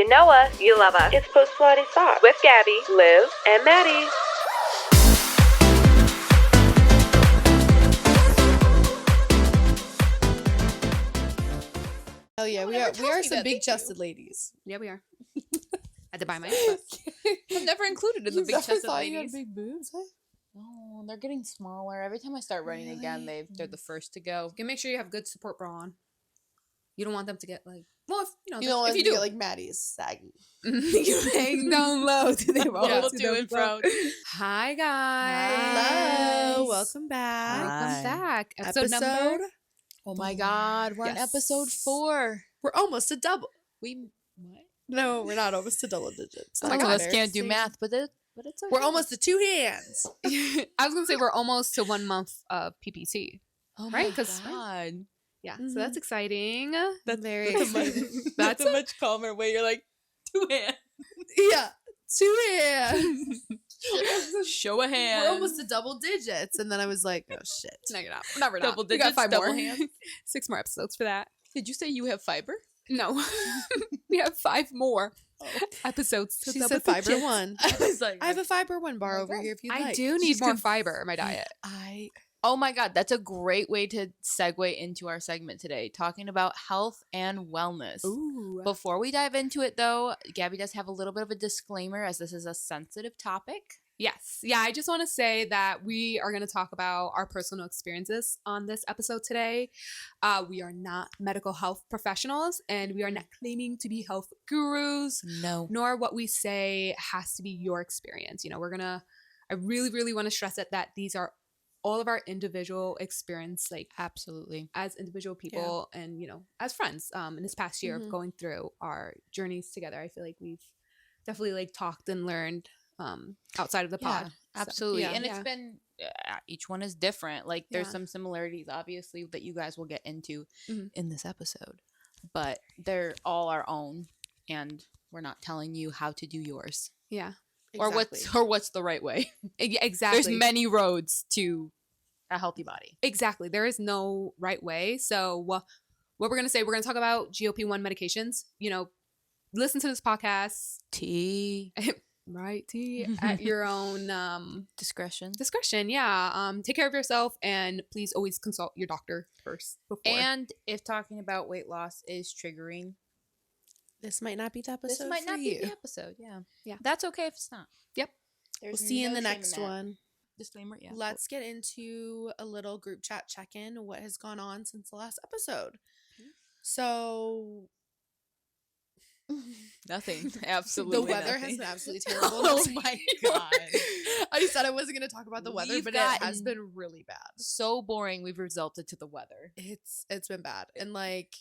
You know us, you love us. It's Post Pilates Talk with Gabby, Liv, and Maddie. Oh yeah, we are some big-chested ladies. Yeah, we are. I had to buy my own. I'm never included in the big-chested ladies. You had big boobs, huh? No, they're getting smaller. Every time I start running again, they're the first to go. You can make sure you have good support bra on. You don't want them to get like, well, you don't want them to get like Maddie's saggy. You hang down low to the roll to and fro. Hi guys. Hello, welcome back. Welcome back. Episode number. Oh my God, we're on episode 4. We're almost to double. What? No, we're not almost to double digits. Oh my God, us can't do math, but it's okay. We're almost to 2 hands. I was gonna say we're almost to 1 month of PPT. Oh right? My God. Yeah, so that's exciting. That's very exciting. That's a much calmer way. You're like 2 hands. Yeah, 2 hands. Show a hand. We're almost to double digits, and then I was like, "Oh shit!" No, you're not. No, we're not. Double We got digits, 5 double more. hands. 6 more episodes for that. Did you say you have fiber? No, we have 5 more episodes. She said fiber 1. I was like, I have a fiber 1 bar over here if you'd like. I do need more fiber in my diet. Oh my God, that's a great way to segue into our segment today, talking about health and wellness. Ooh. Before we dive into it, though, Gabby does have a little bit of a disclaimer as this is a sensitive topic. Yes. Yeah, I just want to say that we are going to talk about our personal experiences on this episode today. We are not medical health professionals, and we are not claiming to be health gurus. No. Nor what we say has to be your experience. You know, I really, really want to stress that these are all of our individual experience, like absolutely as individual people and, you know, as friends in this past year of going through our journeys together. I feel like we've definitely like talked and learned outside of the pod. Absolutely. So, and it's been, each one is different. Like there's some similarities, obviously, that you guys will get into in this episode, but they're all our own, and we're not telling you how to do yours. Yeah. Exactly. Or what's the right way. Exactly. There's many roads to a healthy body. Exactly. There is no right way. So what we're going to say, we're going to talk about GLP-1 medications. You know, listen to this podcast. Tea. Right. Tea at your own discretion. Yeah. Take care of yourself, and please always consult your doctor first before. And if talking about weight loss is triggering, this might not be the episode. This might not be the episode. Yeah. That's okay if it's not. Yep. We'll see you in the next one. Disclaimer. Yeah. Let's get into a little group chat check-in. What has gone on since the last episode? So nothing. Absolutely. The weather nothing. has been absolutely terrible. Oh my God. I said I wasn't going to talk about the weather, but it has been really bad. So boring. We've resulted to the weather. It's been bad. And like,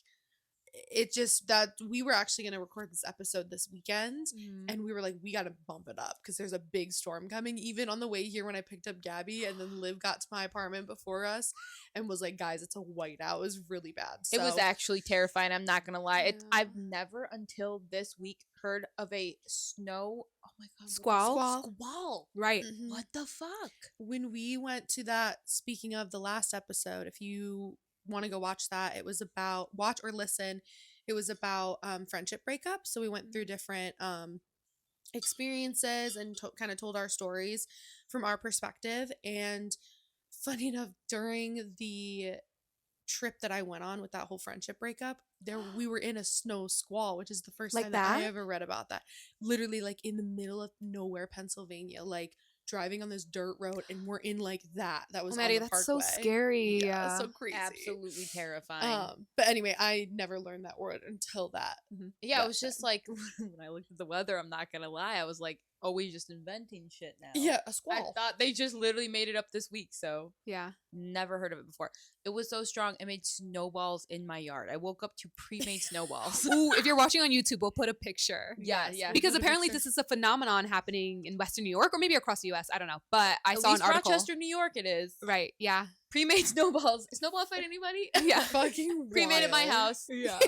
it just that we were actually going to record this episode this weekend, and we were like, we got to bump it up because there's a big storm coming. Even on the way here when I picked up Gabby, and then Liv got to my apartment before us and was like, guys, it's a whiteout. It was really bad. So, it was actually terrifying. I'm not going to lie. I've never until this week heard of a snow. Oh my God. Squall. Right. What the fuck? When we went to that, speaking of the last episode, if you want to go watch that, it was about it was about friendship breakup. So we went through different experiences and kind of told our stories from our perspective. And funny enough, during the trip that I went on with that whole friendship breakup, we were in a snow squall, which is the first time that I ever read about that. Literally like in the middle of nowhere, Pennsylvania, like driving on this dirt road, and we're in like that was Maddie, on the that's parkway. So scary. Yeah, so crazy, absolutely terrifying. But anyway, I never learned that word until that. Yeah, it was just like when I looked at the weather, I'm not gonna lie, I was like, oh, we just inventing shit now. Yeah, a squall. I thought they just literally made it up this week, so yeah, never heard of it before. It was so strong, it made snowballs in my yard. I woke up to pre-made snowballs. Ooh, if you're watching on YouTube, we'll put a picture. Yeah. Because apparently this is a phenomenon happening in Western New York, or maybe across the U.S. I don't know, but I saw an article. Rochester, New York, it is. Right. Yeah. Pre-made snowballs. Snowball fight anybody? Yeah. Fucking Pre-made at my wild. house. Yeah.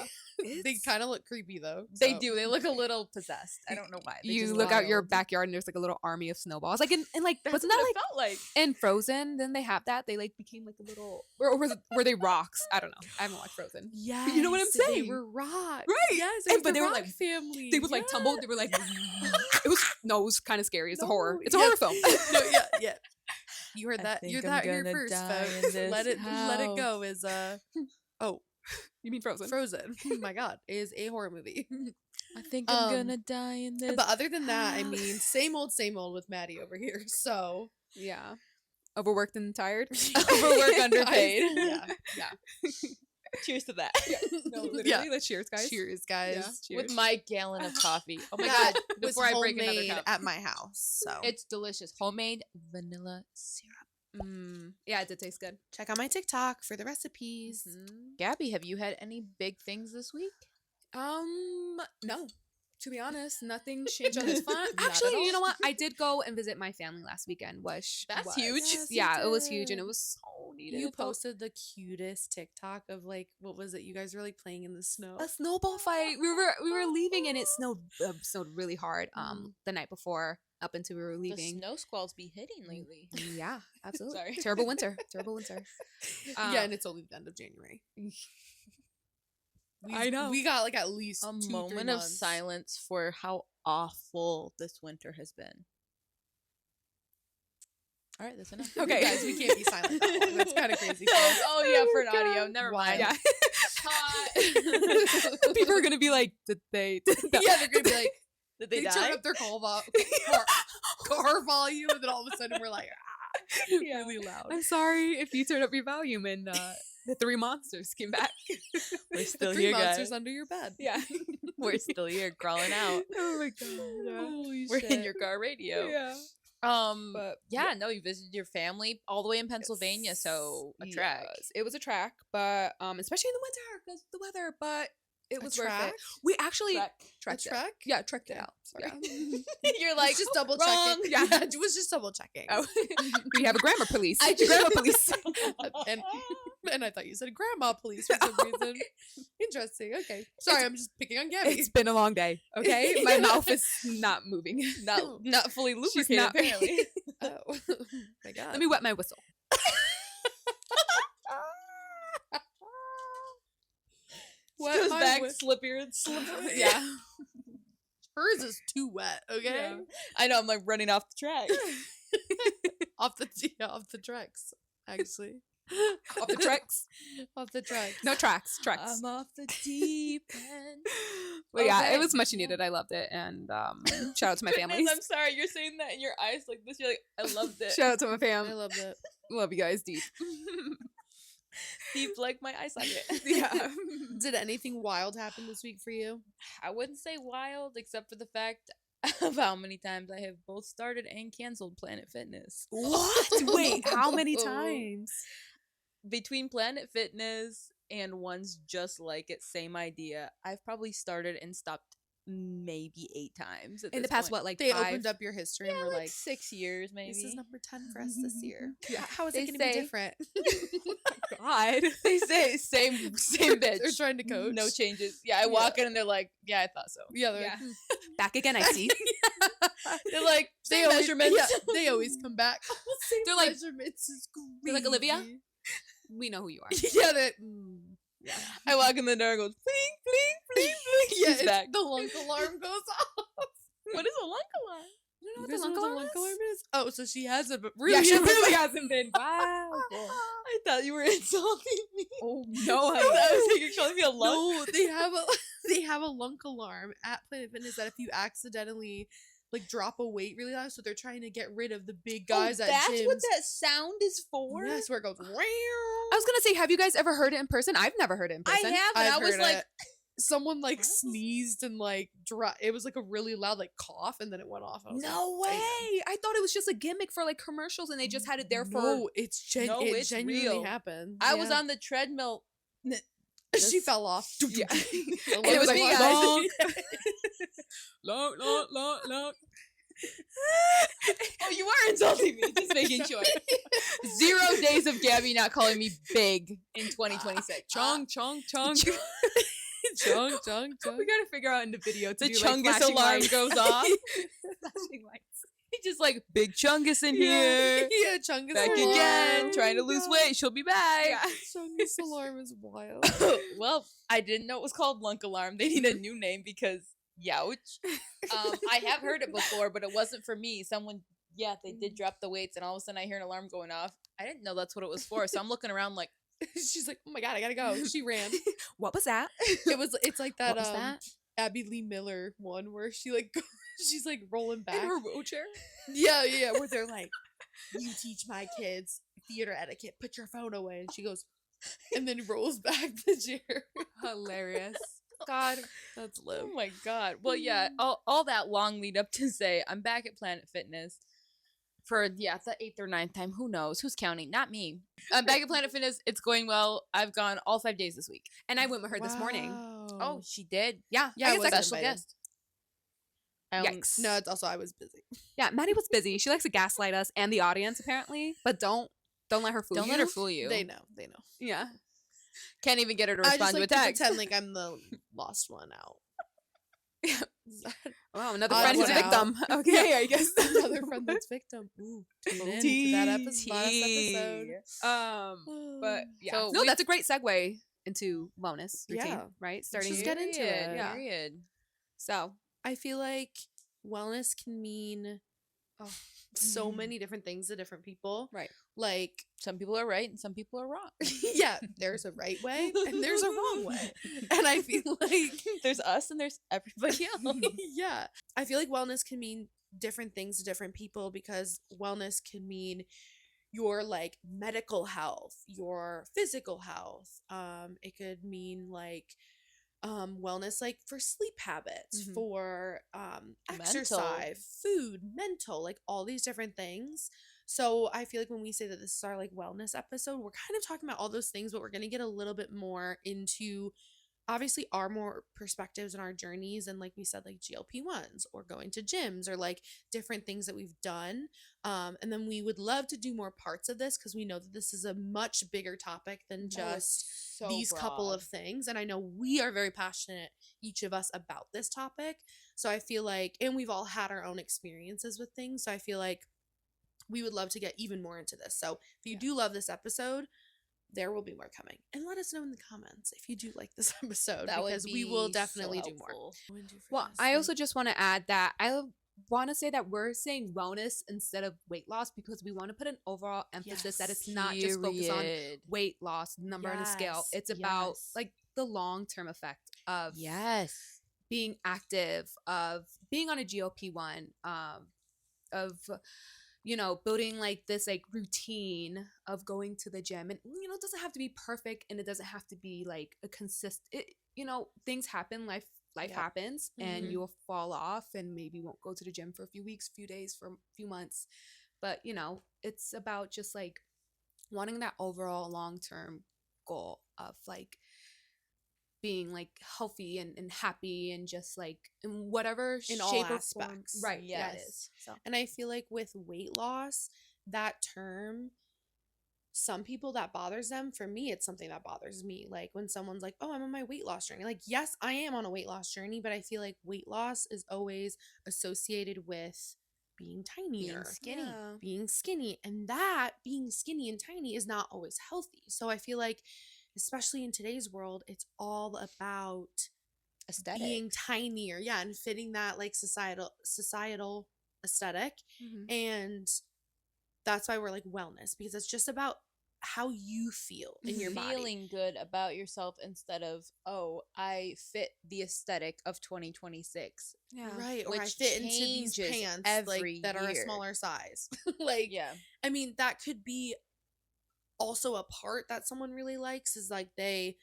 They kind of look creepy though. They so. do. They look a little possessed. I don't know why. They You just look out your wild. backyard and there's like a little army of snowballs. Like in like That's wasn't what that it like felt like? in Frozen? Then they have that. They like became like a little or were they rocks? I don't know. I haven't watched Frozen. Yeah, you know what I'm They saying? were rocks. Right. Yes, And- and, but they were, rock like- family. They would like tumble. They were like it was kind of scary. It's a horror. No, It's a yeah. horror film. No, yeah. You heard I that? think You're I'm that here gonna first, die in folks. this Let it go. house. Is oh, You mean Frozen? Frozen. Oh my God, is a horror movie. I think I'm Um, gonna die in this. But other than that, I mean, same old with Maddie over here. So Yeah. Overworked and tired. Overworked, underpaid. Yeah. Cheers to that. No, literally. Yeah. Let's cheers, guys. Cheers, guys. Yeah. Cheers. With my gallon of coffee. Oh my That god! was Before I break another homemade cup, at my house. So it's delicious. Homemade vanilla syrup. Yeah, it did taste good. check out my TikTok for the recipes. Gabby, have you had any big things this week? No. To be honest, nothing changed on this front. Not at Actually, all. you know what? I did go and visit my family last weekend, which That's was- huge. Yes, you Yeah, it was huge, and did. it was so needed. You It felt- posted the cutest TikTok of like what was it? You guys were like playing in the snow. a snowball fight. We were leaving, and it snowed really hard. The night before, up until we were The leaving. snow squalls be hitting lately. Yeah, absolutely. Sorry. Terrible winter. Terrible winter. Yeah, and it's only the end of January. I know. We got like at least A 2-3 moment of months. silence for how awful this winter has been. All right, that's enough. Okay. Guys, we can't be silent that long. That's kind of crazy. Oh yeah, for an audio. Never mind. Yeah. Hot. People are gonna be like, did they? Yeah, they're gonna be like, Did they they turn die? up their car volume, and then all of a sudden we're like, Yeah. really loud. I'm sorry if you turn up your volume and the three monsters came back. We're The still 3 here, monsters guys. under your bed. Yeah. We're still here, crawling out. Oh my god. Holy We're shit. in your car radio. Yeah. But yeah, no, you visited your family all the way in Pennsylvania, so a track. Yes, it was a track, but especially in the winter because the weather. But it A was worth track? it. We actually Track. trekked it. track? Yeah, trekked it Okay, out. sorry. Yeah. You're like just double wrong. checking. Yeah. It was just double checking. Oh, we have a grammar police. I just- grammar police. and I thought you said grandma police for some reason. Interesting. Okay. Sorry, I'm just picking on Gabby. It's been a long day. Okay, my mouth is not moving. not fully She's lubricated not- apparently. Oh my God. Let me wet my whistle. What Goes my back wi- slippier and slippier. Yeah. Hers is too wet. Okay. Yeah. I know. I'm like running off the track. off the tracks. Actually. Off the tracks. Off the tracks. No tracks. Tracks. I'm off the deep end. But yeah, Okay. it was much needed. I loved it, and shout out to my Goodness, family. I'm sorry. You're saying that in your eyes like this. You're like, I loved it. Shout out to my fam. I love that. Love you guys deep. Deep like my eye socket. Yeah. Did anything wild happen this week for you? I wouldn't say wild, except for the fact of how many times I have both started and canceled Planet Fitness. What? Wait, how many times? Between Planet Fitness and ones just like it, same idea, I've probably started and stopped maybe 8 times. In the past, what, like They 5? opened up your history and Yeah, were like like, 6 years maybe. this is number 10 for us this year. Yeah. How is They it going to be say- different? God. They say same bitch. They're trying to coach. No changes. Yeah, I walk in and they're like, yeah, I thought so. Yeah, they're Yeah. like, Back again, I see. They're like, they same always, measurements. yeah, they always come back. They're like- measurements is they're like, Olivia? crazy." We know who you are. Yeah, they Yeah. I walk in the door and goes, bling, bling, bling, bling. yeah, She's it's- back. the lunk alarm goes off. What is a lunk alarm? You know You what guys the know lunk what alarm the is? is? Oh, so she hasn't, but Yeah, really, she really hasn't been. Wow. I thought you were insulting me. Oh no, I was thinking you're calling me a lunk. No, they have a lunk alarm at Planet Fitness that if you accidentally like drop a weight really loud, so they're trying to get rid of the big guys at that's gyms. what that sound is for? Yes, where it goes. I was gonna say, have you guys ever heard it in person? I've never heard it in I person. have, and I was like, someone like sneezed and like it was like a really loud like cough, and then it went off. I was No like, way! "Damn." I thought it was just a gimmick for like commercials, and they just had it there for. No, it's No, it it's genuinely real. happened. I was Yeah. on the treadmill. She fell off. Yeah. And it was me, guys. Long. Long. Oh, you are insulting me. Just making sure. 0 days of Gabby not calling me big in 2026. Chung. Chung, chung, chung. We gotta figure out in the video to The do like Chungus flashing alarm lights. goes off. Flashing lights. He's just like, big Chungus in here. Yeah, Chungus Back alarm. again, Oh trying to my lose God. weight. She'll be back. Yeah. Chungus alarm is wild. Well, I didn't know it was called Lunk Alarm. They need a new name because youch. I have heard it before, but it wasn't for me. Someone, they did drop the weights, and all of a sudden I hear an alarm going off. I didn't know that's what it was for, so I'm looking around like, She's like, oh my God, I gotta go. She ran. What was that? It's like that what was that? Abby Lee Miller one where she like she's like rolling In back. her wheelchair? Yeah, where they're like, you teach my kids theater etiquette, put your phone away. And she goes, and then rolls back the chair. Hilarious. God. That's lit. Oh my God. Well, yeah, all that long lead up to say I'm back at Planet Fitness for, the 8th or 9th time. Who knows? Who's counting? Not me. I'm back at Planet Fitness. It's going well. I've gone all 5 days this week. And I went with her this morning. Oh, she did? Yeah. Yeah, I I guess wasn't Special invited. guest. Yikes. No, it's also I was busy. Yeah, Maddie was busy. She likes to gaslight us and the audience apparently, but don't let her fool Don't you. let her fool you. They know. Yeah. Can't even get her to I respond just like to a to text. pretend like I'm the lost one out. Wow, another Odd friend who's a one victim. Okay, I guess. Another friend that's victim. Ooh, tune in to that last episode. But yeah. So no, we- that's a great segue into wellness routine, Yeah. right? Starting just get into Period, it. Yeah. Period. So, I feel like wellness can mean so many different things to different people. Right. Like, Some people are right and some people are wrong. yeah, there's a right way and there's a wrong way. And I feel like, There's us and there's everybody else. yeah, I feel like wellness can mean different things to different people because wellness can mean your like medical health, your physical health. It could mean like wellness like for sleep habits, Mhm. for exercise, food, mental, like all these different things. So I feel like when we say that this is our like wellness episode, we're kind of talking about all those things, but we're going to get a little bit more into obviously our more perspectives and our journeys, and like we said, like GLP-1s or going to gyms or like different things that we've done. And then we would love to do more parts of this because we know that this is a much bigger topic than just these couple of things. And I know we are very passionate, each of us, about this topic. So I feel like, and we've all had our own experiences with things. So I feel like we would love to get even more into this. So if you do love this episode, there will be more coming. And let us know in the comments if you do like this episode, That would because we will be definitely so do more. helpful. well, I also just want to add that I want to say that we're saying wellness instead of weight loss because we want to put an overall emphasis that it's not just focused on weight loss, number on a scale. Yes, It's about yes. like the long-term effect of Yes. being active, of being on a GLP-1, of building like this like routine of going to the gym. And it doesn't have to be perfect and it doesn't have to be like a consistent, things happen, life Yep. happens, and Mhm. you'll fall off and maybe won't go to the gym for a few weeks, few days, for a few months. But it's about just like wanting that overall long-term goal of like being like healthy and happy and just like in whatever In all shape or aspects. form. Right. Yeah, it Yes. is. So And I feel like with weight loss, that term, some people that bothers them. For me, it's something that bothers me. Like when someone's like, oh, I'm on my weight loss journey. Like, yes, I am on a weight loss journey, but I feel like weight loss is always associated with being tinier, skinny. Yeah. being skinny. And that being skinny and tiny is not always healthy. So I feel like, especially in today's world, it's all about Aesthetic. being tinier, and fitting that like societal aesthetic. Mhm. And that's why we're like wellness, because it's just about how you feel in your body. Feeling good about yourself instead of, oh, I fit the aesthetic of 2026. Yeah. Right, or I Which fit into these changes pants every like that are a year. smaller size. Like, Yeah. I mean, that could be also a part that someone really likes, is like I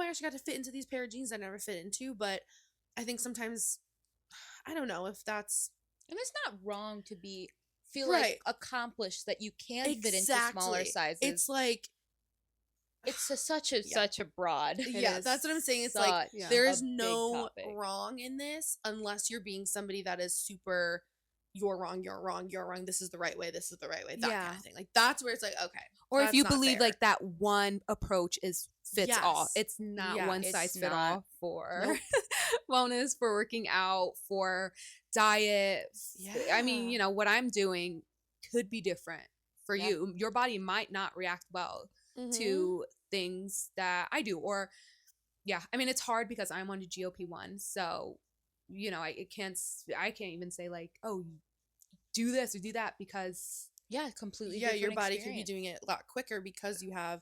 actually got to fit into these pair of jeans I never fit into. But I think sometimes, I don't know if that's And it's not wrong to feel Right. like accomplished that you can fit into smaller Exactly. sizes. It's like, It's such a broad. yeah, is that's what I'm saying. It's like, Yeah. there a is big no topic. wrong in this unless you're being somebody that is super, you're wrong, you're wrong, you're wrong, this is the right way, this is the right way, that Yeah. kind of thing. Like that's where it's like, okay. Or if that's you not believe fair. like that one approach fits all. Yes. It's not Yeah, one it's size fit not. all for Nope. wellness, for working out, for diet. I mean, Yeah. what I'm doing could be different for Yeah. you. Your body might not react well Mhm. to things that I do. Or yeah, I mean, it's hard because I'm on a GLP-1, so I can't even say like, oh, do this or do that, because Yeah, completely. yeah, your different body could be experience. doing it a lot quicker because you have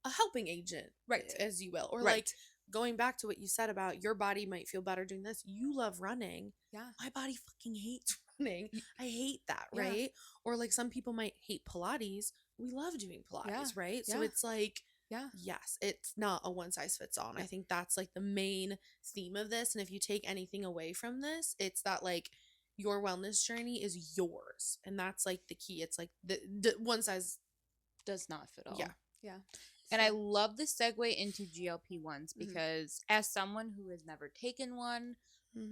a helping agent, Right. as you will. Or Right. like going back to what you said about your body might feel better doing this. You love running. Yeah. My body fucking hates running. I hate that, Yeah. right? Or like some people might hate Pilates. We love doing Pilates, Yeah. right? So Yeah. it's like, Yeah. yes, it's not a one size fits all. And I think that's like the main theme of this. And if you take anything away from this, it's that like your wellness journey is yours. And that's like the key. It's like the one size. Does not fit all. Yeah. Yeah. And I love the segue into GLP-1s Mhm. because as someone who has never taken one,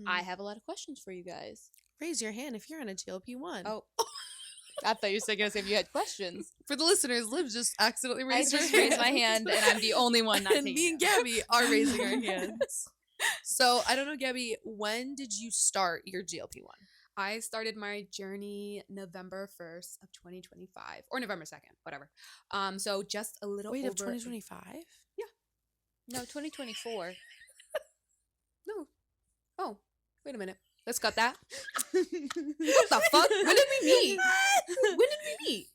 I have a lot of questions for you guys. Raise your hand if you're on a GLP-1. Oh, I thought you were going to say if you had questions. For the listeners, Liv just accidentally I raised her just hand. raised my hand, and I'm the only one not And taking me and it. Gabby are raising our hands. So I don't know, Gabby, when did you start your GLP-1? I started my journey November 1st of 2025, or November 2nd, whatever. So just a little Wait, over of 2025? No, 2024. No. Oh, wait a minute. Let's cut that. What the fuck? When did we meet? When did we meet?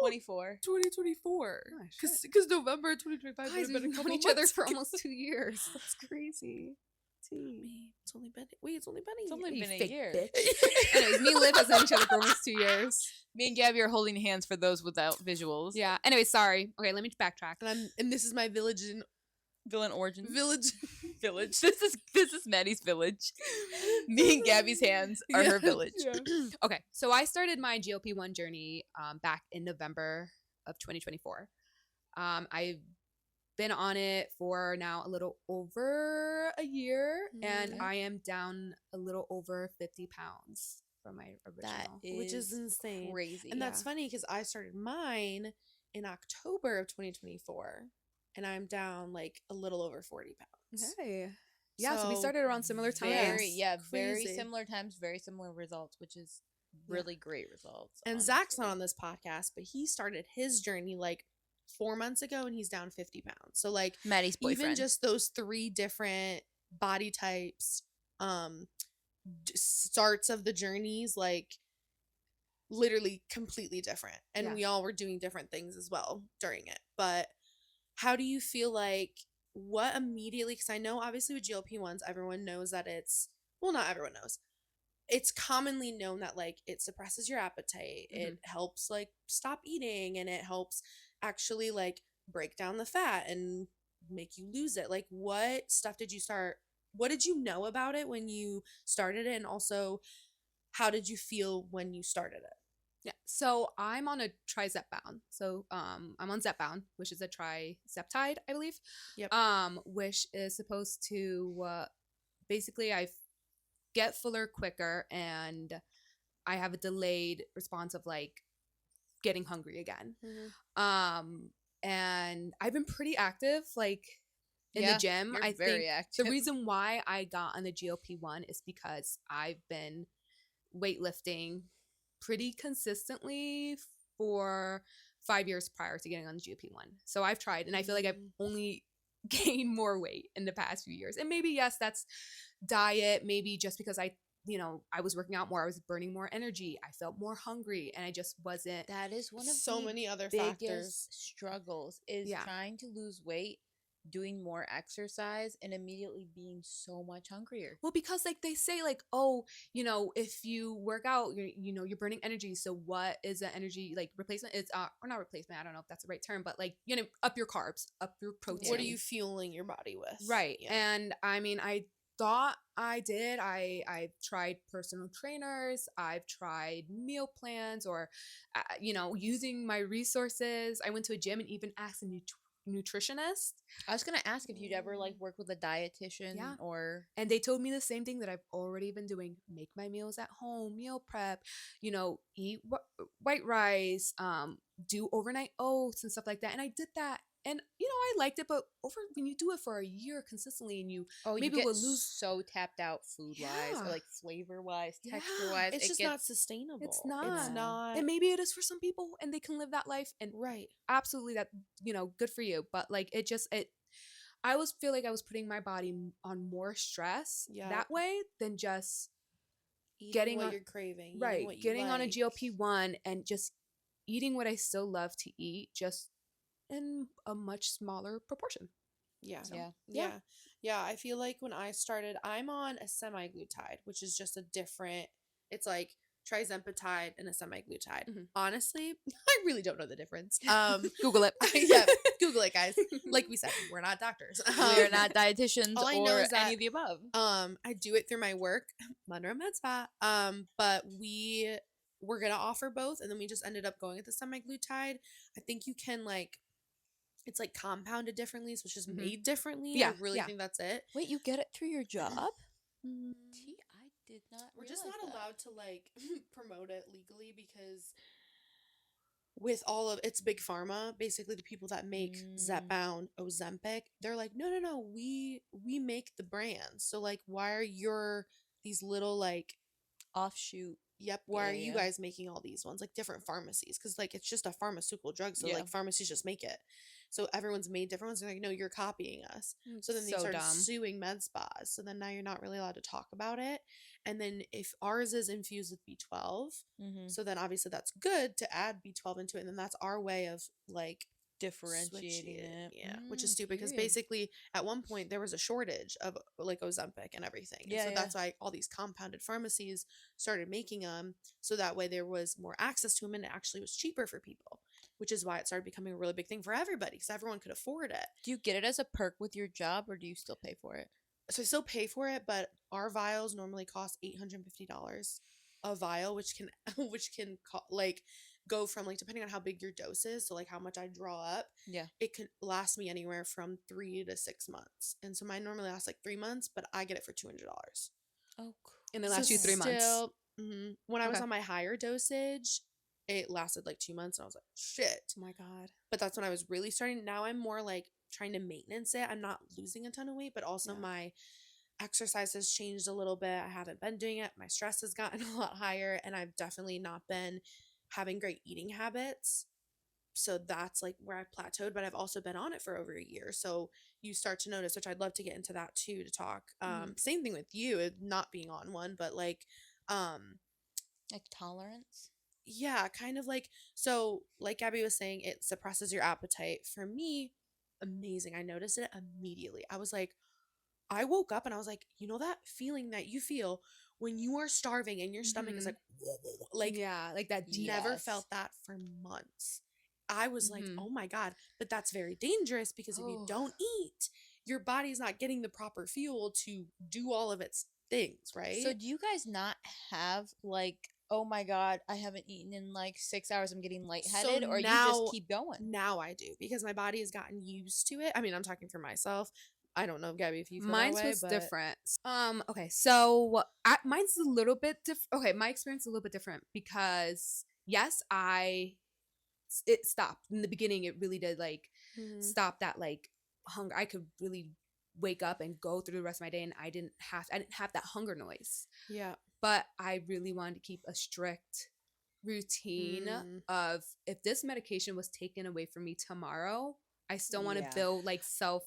24. 2024. Oh, shit. Because November 2025 Guys, would have been we've a couple known each other months for ago. almost 2 years. That's crazy. It's only been a It's year. only You been a fake year. bitch. Anyways, me and Liv have known each other for almost 2 years. Me and Gabby are holding hands for those without visuals. Yeah. Anyway, sorry. Okay, let me backtrack. And this is my village Villain origins. village. Village. This is Maddie's village. Me and Gabby's hands are her village. Yeah. Okay, so I started my GLP-1 journey back in November of 2024. I've been on it for now a little over a year, and Okay. I am down a little over 50 pounds from my That original. Which is insane. crazy. And that's funny because I started mine in October of 2024, and I'm down like a little over 40 pounds. Okay. Yeah, so we So, started around similar times. very Crazy. similar times, very similar results, which is really great results. And Zach's not honestly. on this podcast, but he started his journey like 4 months ago, and he's down 50 pounds. So like Maddie's boyfriend. even just those 3 different body types, starts of the journeys, like literally completely different, and Yeah. we all were doing different things as well during it. But how do you feel like what immediately, because I know obviously with GLP-1s everyone knows that it's, well, not everyone knows, it's commonly known that like it suppresses your appetite, it helps like stop eating, and it helps actually like break down the fat and make you lose it. Like what stuff did you start, what did you know about it when you started it, and also how did you feel when you started it? Yeah. So I'm on a Zepbound. So I'm on Zepbound, which is a trizeptide, I believe. Yep. Which is supposed to basically I get fuller quicker, and I have a delayed response of like getting hungry again. And I've been pretty active like in the gym. You're I very think active. the reason why I got on the GLP-1 is because I've been weightlifting pretty consistently for 5 years prior to getting on the GLP-1. So I've tried, and I feel like I've only gained more weight in the past few years. And maybe, yes, that's diet. Maybe just because I was working out more, I was burning more energy. I felt more hungry, and I just wasn't. That is one of so the many other biggest factors. struggles is Yeah. trying to lose weight, doing more exercise, and immediately being so much hungrier. Well, because like they say like, oh, if you work out, you're burning energy. So what is an energy like replacement? It's or not replacement. I don't know if that's the right term, but like, up your carbs, up your protein. What are you fueling your body with? Right. Yeah. And I mean, I thought I did. I've tried personal trainers. I've tried meal plans, or using my resources. I went to a gym and even asked a nutritionist. I was gonna ask if you'd ever like work with a dietitian Yeah. or And they told me the same thing that I've already been doing: make my meals at home, meal prep, eat white rice, do overnight oats and stuff like that. And I did that. And, I liked it. But when you do it for a year consistently and you you maybe get will lose. so tapped out food wise Yeah. or like flavor wise, Yeah. texture wise. It's just not sustainable. It's not. It's not. And maybe it is for some people and they can live that life. And Right. absolutely that, good for you. But like I feel like I was putting my body on more stress that way than just Eating getting what on, you're craving. right, Eating what you getting on a like. GLP-1 and just eating what I still love to eat, just in a much smaller proportion. Yeah. So, Yeah. I feel like when I started, I'm on a semi-glutide, which is just a different, it's like trizempatide and a semi-glutide. Mhm. Honestly, I really don't know the difference. Google it. Yeah, Google it, guys. Like we said, we're not doctors. We're not dietitians all I know or is that, any of the above. I do it through my work, Monroe Med Spa. But we're gonna offer both, and then we just ended up going with the semi-glutide. I think you can it's like compounded differently, so it's just made differently. Yeah, I really yeah. think that's it. Wait, you get it through your job? Mm, I did not. We're just realize not that. allowed to promote it legally because with all of it's big pharma, basically the people that make Zepbound, Ozempic, they're like, no, we make the brands. So why are these little offshoot. why are you guys making all these ones, different pharmacies? Because it's just a pharmaceutical drug, so pharmacies just make it. So everyone's made different ones. They're like, no, you're copying us. So then they So started dumb. suing med spas. So then now you're not really allowed to talk about it. And then if ours is infused with B12, so then obviously that's good to add B12 into it. And then that's our way of differentiating it. Yeah, which is stupid because basically at one point there was a shortage of Ozempic and everything. And so that's why all these compounded pharmacies started making them, so that way there was more access to them and it actually was cheaper for people, which is why it started becoming a really big thing for everybody because everyone could afford it. Do you get it as a perk with your job or do you still pay for it? So I still pay for it, but our vials normally cost $850 a vial, which can go from depending on how big your dose is, so how much I draw up, it could last me anywhere from 3 to 6 months. And so mine normally lasts 3 months, but I get it for $200. Oh, cool. And it lasts you 3 months. When I was on my higher dosage, it lasted 2 months, and I was like, shit. Oh my god. But that's when I was really starting. Now I'm more trying to maintenance it. I'm not losing a ton of weight, but also my exercise has changed a little bit. I haven't been doing it. My stress has gotten a lot higher, and I've definitely not been having great eating habits. So that's where I've plateaued, but I've also been on it for over a year. So you start to notice, which I'd love to get into that too, to talk. Same thing with you, not being on one, but tolerance. Yeah, kind of so like Gabby was saying, it suppresses your appetite. For me, amazing. I noticed it immediately. I was I woke up and I was that feeling that you feel when you are starving and your stomach is that deep. Never felt that for months. I was oh my God, but that's very dangerous because if you don't eat, your body's not getting the proper fuel to do all of its things, right? So do you guys not have oh my God, I haven't eaten in 6 hours, I'm getting lightheaded, or now, you just keep going? Now I do, because my body has gotten used to it. I mean, I'm talking for myself. I don't know, Gabby, if you feel Mine that way, was but different. Okay, so mine's a little bit different. Okay, my experience is a little bit different because yes, it stopped in the beginning. It really did stop that hunger. I could really wake up and go through the rest of my day, and I didn't have that hunger noise. Yeah. But I really wanted to keep a strict routine of, if this medication was taken away from me tomorrow, I still want to build self.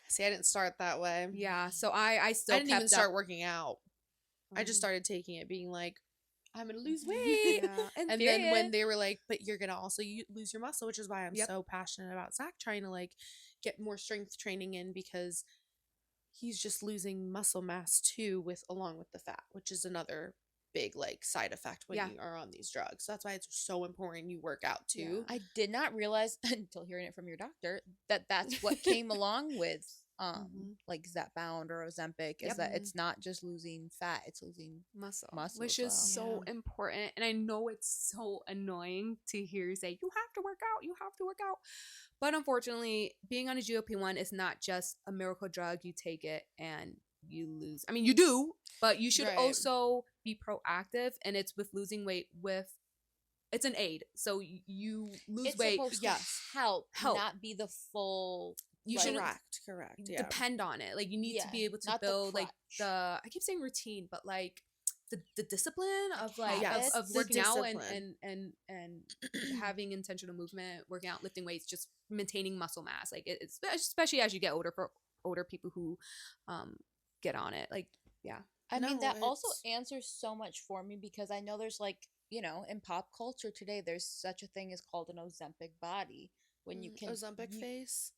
See, I didn't start that way. Yeah, so I still didn't even start working out. I just started taking it, being I'm gonna lose weight. And then when they were but you're gonna also lose your muscle, which is why I'm so passionate about Zach trying to get more strength training in, because he's just losing muscle mass too, along with the fat, which is another big side effect when you are on these drugs. So that's why it's so important you work out too. I did not realize until hearing it from your doctor that that's what came along with like Zepbound or Ozempic is that it's not just losing fat, it's losing muscle, as which is well. so important. And I know it's so annoying to hear you say, you have to work out, you have to work out. But unfortunately, being on a GLP-1 is not just a miracle drug. You take it and you lose. I mean, you do, but you should also be proactive. And it's with losing weight it's an aid. So you lose It's weight. supposed to help, not be the full. You like, should correct. Yeah. Depend on it. Like you need to be able to build like I keep saying routine, but like the discipline of like of working out and having intentional movement, working out, lifting weights, just maintaining muscle mass. Like it's especially as you get older, for older people who get on it. Like I mean that also answers so much for me, because I know there's like, you know, in pop culture today there's such a thing as called an Ozempic body, when you can Ozempic face,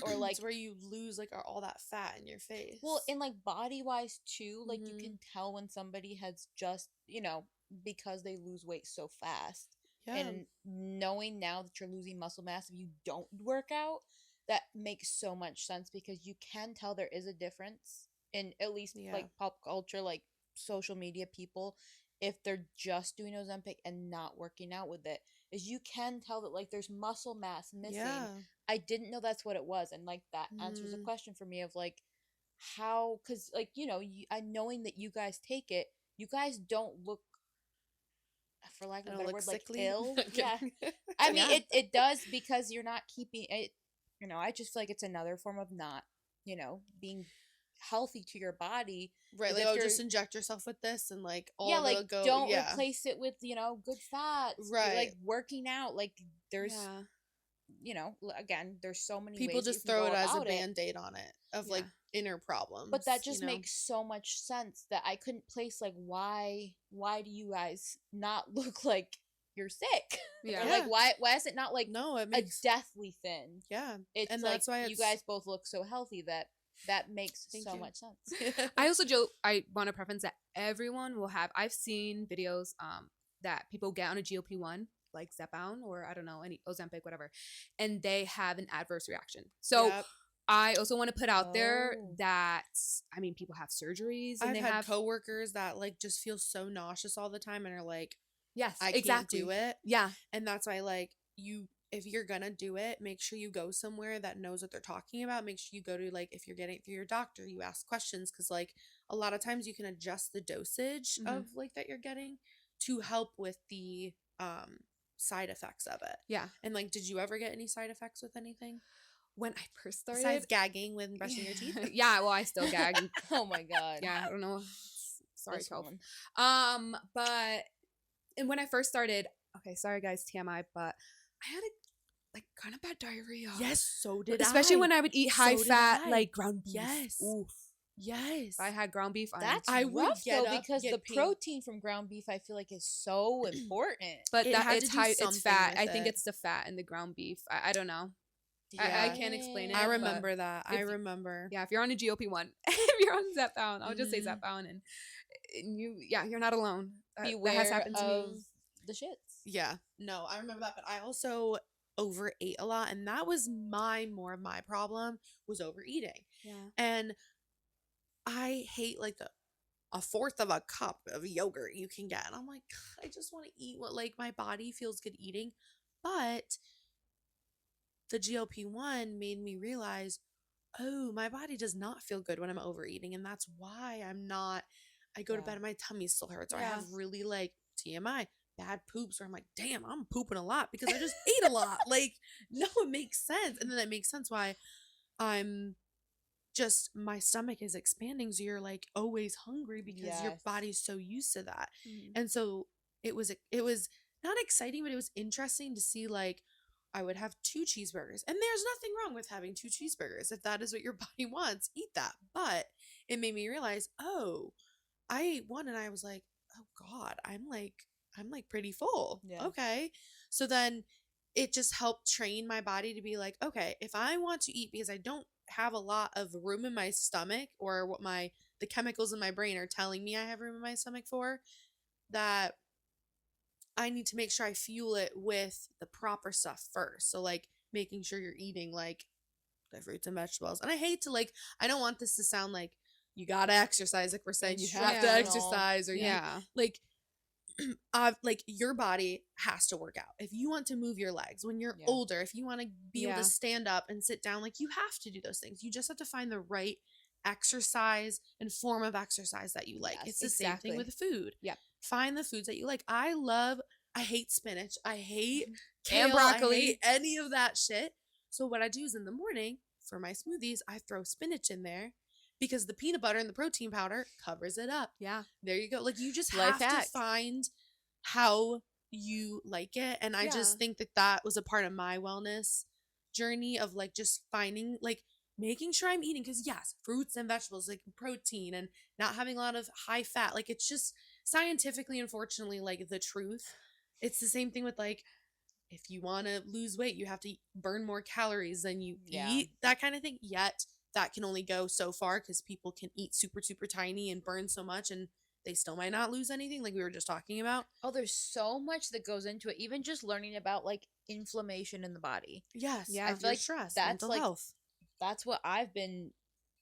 or like it's where you lose like all that fat in your face. Well, in like body wise too, like you can tell when somebody has just, you know, because they lose weight so fast. And knowing now that you're losing muscle mass if you don't work out, that makes so much sense, because you can tell there is a difference in at least like pop culture, like social media people, if they're just doing Ozempic and not working out with it, is you can tell that like there's muscle mass missing. I didn't know that's what it was, and like that answers a question for me of like how, because like, you know, knowing that you guys take it, you guys don't look, for lack of a better word, like ill. I mean it does, because you're not keeping it, you know. I just feel like it's another form of not, you know, being healthy to your body, right? Like, oh, just inject yourself with this and like all like don't replace it with, you know, good fats, right? Like working out, like there's you know, again, there's so many people ways just throw it as a band-aid on it of like inner problems, but that just makes so much sense that I couldn't place like why do you guys not look like you're sick? Or like why is it not like it makes a deathly thin? It's and like that's why you guys both look so healthy that makes so much sense. I also joke, I want to preference that everyone will have, I've seen videos that people get on a GLP-1 like Zepbound or I don't know, any Ozempic, whatever, and they have an adverse reaction. So I also want to put out there that, I mean, people have surgeries and I've had coworkers that like just feel so nauseous all the time and are like, yes, I can't do it. And that's why like if you're gonna do it, make sure you go somewhere that knows what they're talking about. Make sure you go to like, if you're getting it through your doctor, you ask questions, because like a lot of times you can adjust the dosage of like that you're getting to help with the side effects of it. And like, did you ever get any side effects with anything when I first started, besides gagging when brushing your teeth? Well, I still gag. Oh my god. I don't know, sorry, 12. But and when I first started, okay, sorry guys, TMI, but I had a like kind of bad diarrhea. Yes, so did especially when I would eat high fat like ground beef. Yes. Oof. Yes. I had ground beef. That's rough though, because the protein from ground beef I feel like is so important. But it's high, it's fat. I think it's the fat in the ground beef. I don't know. I can't explain it. I remember that. I remember. If you're on a GLP-1, if you're on Zepbound, I'll just say Zepbound, and you're not alone. Beware that has happened to me. The shits. Yeah. No, I remember that, but I also overate a lot, and that was more of my problem, was overeating. And I hate like a fourth of a cup of yogurt you can get, and I'm like, I just want to eat what like my body feels good eating. But the GLP-1 made me realize, oh, my body does not feel good when I'm overeating, and that's why I go to bed and my tummy still hurts, or I have really like TMI, bad poops, or I'm like, damn, I'm pooping a lot because I just ate a lot. Like, no, it makes sense. And then that makes sense why my stomach is expanding. So you're like always hungry because your body's so used to that. And so it was not exciting, but it was interesting to see like, I would have 2 cheeseburgers, and there's nothing wrong with having 2 cheeseburgers. If that is what your body wants, eat that. But it made me realize, oh, I ate one and I was like, oh God, I'm like pretty full. Okay. So then it just helped train my body to be like, okay, if I want to eat, because I don't have a lot of room in my stomach, or what the chemicals in my brain are telling me I have room in my stomach for, that I need to make sure I fuel it with the proper stuff first. So like making sure you're eating like the fruits and vegetables. And I hate to like, I don't want this to sound like you gotta exercise, like we're saying you have to exercise, or like like your body has to work out. If you want to move your legs when you're older, if you want to be able to stand up and sit down, like you have to do those things. You just have to find the right exercise and form of exercise that you like. It's the same thing with food. Find the foods that you like. I hate spinach. I hate kale, and broccoli. I hate any of that shit. So what I do is in the morning for my smoothies, I throw spinach in there because the peanut butter and the protein powder covers it up. Yeah. There you go. Like you just have to find how you like it. And I just think that was a part of my wellness journey of like just finding, like making sure I'm eating, because yes, fruits and vegetables, like protein, and not having a lot of high fat. Like it's just scientifically, unfortunately, like the truth. It's the same thing with like, if you want to lose weight, you have to burn more calories than you eat, that kind of thing. Yet that can only go so far because people can eat super, super tiny and burn so much and they still might not lose anything, like we were just talking about. Oh, there's so much that goes into it. Even just learning about like inflammation in the body. Yes. Yeah. I feel like stress, that's mental like health. That's what I've been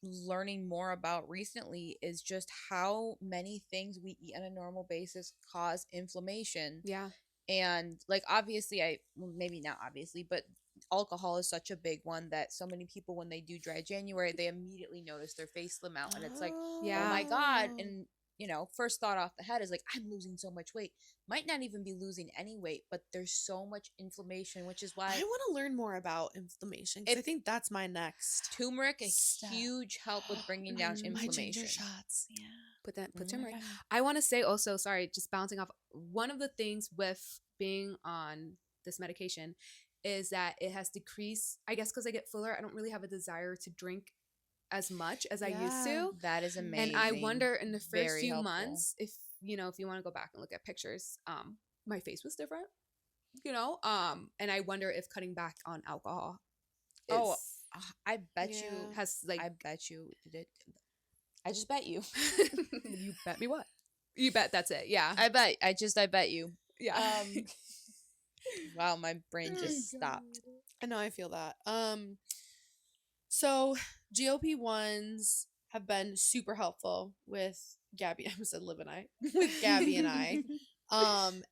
learning more about recently, is just how many things we eat on a normal basis cause inflammation. Yeah. And like obviously maybe not obviously, but alcohol is such a big one that so many people, when they do dry January, they immediately notice their face slim out, and it's like, oh my God. And you know, first thought off the head is like, I'm losing so much weight. Might not even be losing any weight, but there's so much inflammation, which is why I want to learn more about inflammation. I think that's my next turmeric, a huge help with bringing down inflammation. My ginger shots. Yeah. Put turmeric. I want to say also, sorry, just bouncing off, one of the things with being on this medication is that it has decreased, I guess because I get fuller, I don't really have a desire to drink as much as I used to. That is amazing. And I wonder in the first few months, if you want to go back and look at pictures, my face was different, and I wonder if cutting back on alcohol I bet you has like, I bet you did it. I just bet you. You bet me what? You bet that's it. Yeah. I bet you. Yeah. Wow, my brain just stopped. I know, I feel that. So GLP-1s have been super helpful with Gabby. I almost said Liv and I. With Gabby and I.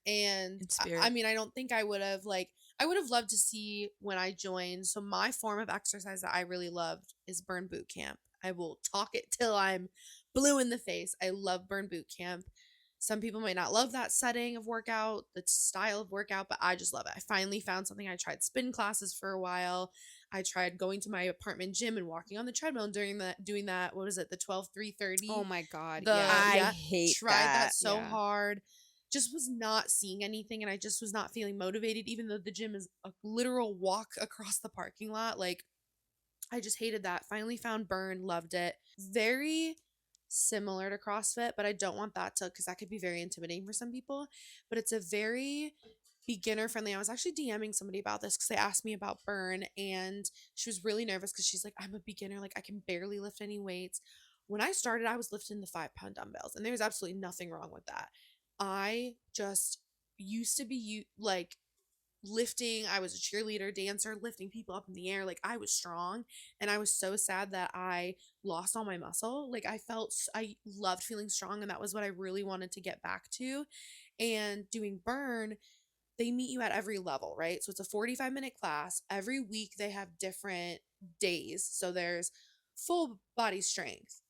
And I mean, I don't think I would have loved to see when I joined. So my form of exercise that I really loved is Burn Boot Camp. I will talk it till I'm blue in the face. I love Burn Boot Camp. Some people might not love that setting of workout, the style of workout, but I just love it. I finally found something. I tried spin classes for a while. I tried going to my apartment gym and walking on the treadmill and doing that. What was it? The 12-3-30. Oh my God. I hate tried that so hard. Just was not seeing anything, and I just was not feeling motivated, even though the gym is a literal walk across the parking lot. Like, I just hated that. Finally found Burn, loved it. Very similar to CrossFit, but I don't want that because that could be very intimidating for some people. But it's a very beginner friendly. I was actually DMing somebody about this because they asked me about Burn, and she was really nervous because she's like, I'm a beginner, like I can barely lift any weights. When I started, I was lifting the 5-pound dumbbells, and there was absolutely nothing wrong with that. I just used to be like lifting. I was a cheerleader, dancer, lifting people up in the air. Like I was strong, and I was so sad that I lost all my muscle. Like I loved feeling strong, and that was what I really wanted to get back to. And doing Burn, they meet you at every level, right? So it's a 45-minute class. Every week they have different days. So there's full body strength,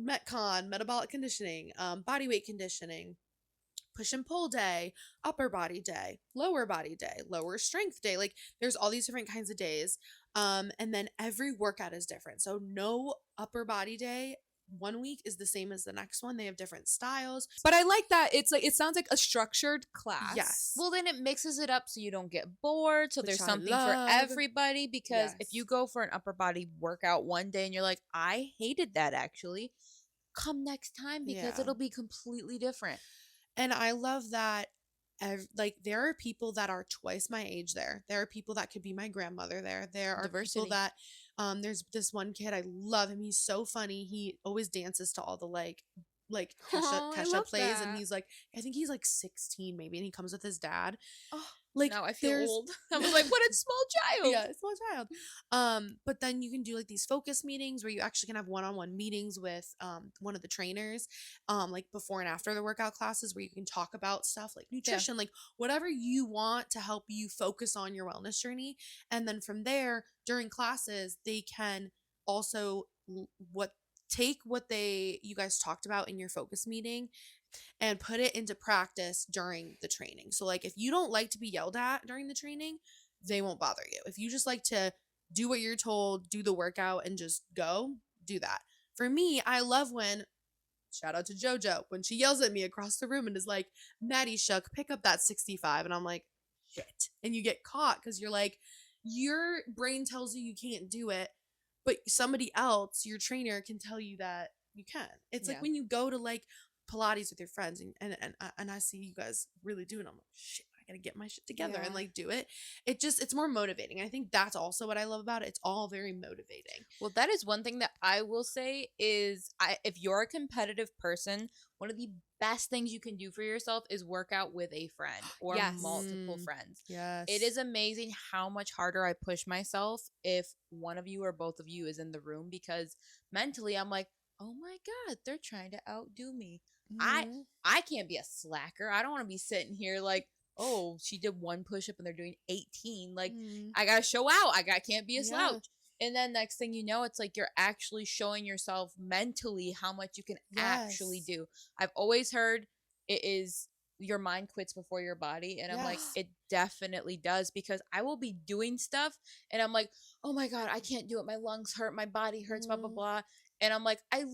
Metcon, metabolic conditioning, body weight conditioning, push and pull day, upper body day, lower strength day. Like there's all these different kinds of days. And then every workout is different. So no upper body day one week is the same as the next one. They have different styles. But I like that. It's like, it sounds like a structured class. Yes. Well, then it mixes it up so you don't get bored. So there's something for everybody, because if you go for an upper body workout one day and you're like, I hated that actually, come next time because it'll be completely different. And I love that, like, there are people that are twice my age there. There are people that could be my grandmother there. There are people that, there's this one kid, I love him. He's so funny. He always dances to all the, like Kesha plays. And he's like, I think he's like 16 maybe. And he comes with his dad. Like, Now I feel there's old. I was like, what a small child. yeah, small child. But then you can do like these focus meetings where you actually can have one-on-one meetings with one of the trainers, like before and after the workout classes, where you can talk about stuff like nutrition, like whatever you want to help you focus on your wellness journey. And then from there, during classes, they can also take what you guys talked about in your focus meeting and put it into practice during the training. So like if you don't like to be yelled at during the training, they won't bother you. If you just like to do what you're told, do the workout and just go, do that. For me, I love when, shout out to JoJo, when she yells at me across the room and is like, Maddie Shook, pick up that 65. And I'm like, shit. And you get caught because you're like, your brain tells you can't do it, but somebody else, your trainer, can tell you that you can. It's like when you go to like Pilates with your friends and I see you guys really doing it, I'm like, shit, I gotta get my shit together and like do it. It's more motivating. I think that's also what I love about it. It's all very motivating. Well, that is one thing that I will say is if you're a competitive person, one of the best things you can do for yourself is work out with a friend or multiple friends. Yes. It is amazing how much harder I push myself if one of you or both of you is in the room, because mentally I'm like, oh my God, they're trying to outdo me. I can't be a slacker. I don't want to be sitting here like, oh, she did one push-up and they're doing 18. Like, I gotta show out. I can't be a slouch. And then next thing you know, it's like you're actually showing yourself mentally how much you can actually do. I've always heard it is your mind quits before your body. And I'm like, it definitely does, because I will be doing stuff and I'm like, oh my God, I can't do it. My lungs hurt. My body hurts, blah, blah, blah. And I'm like, I've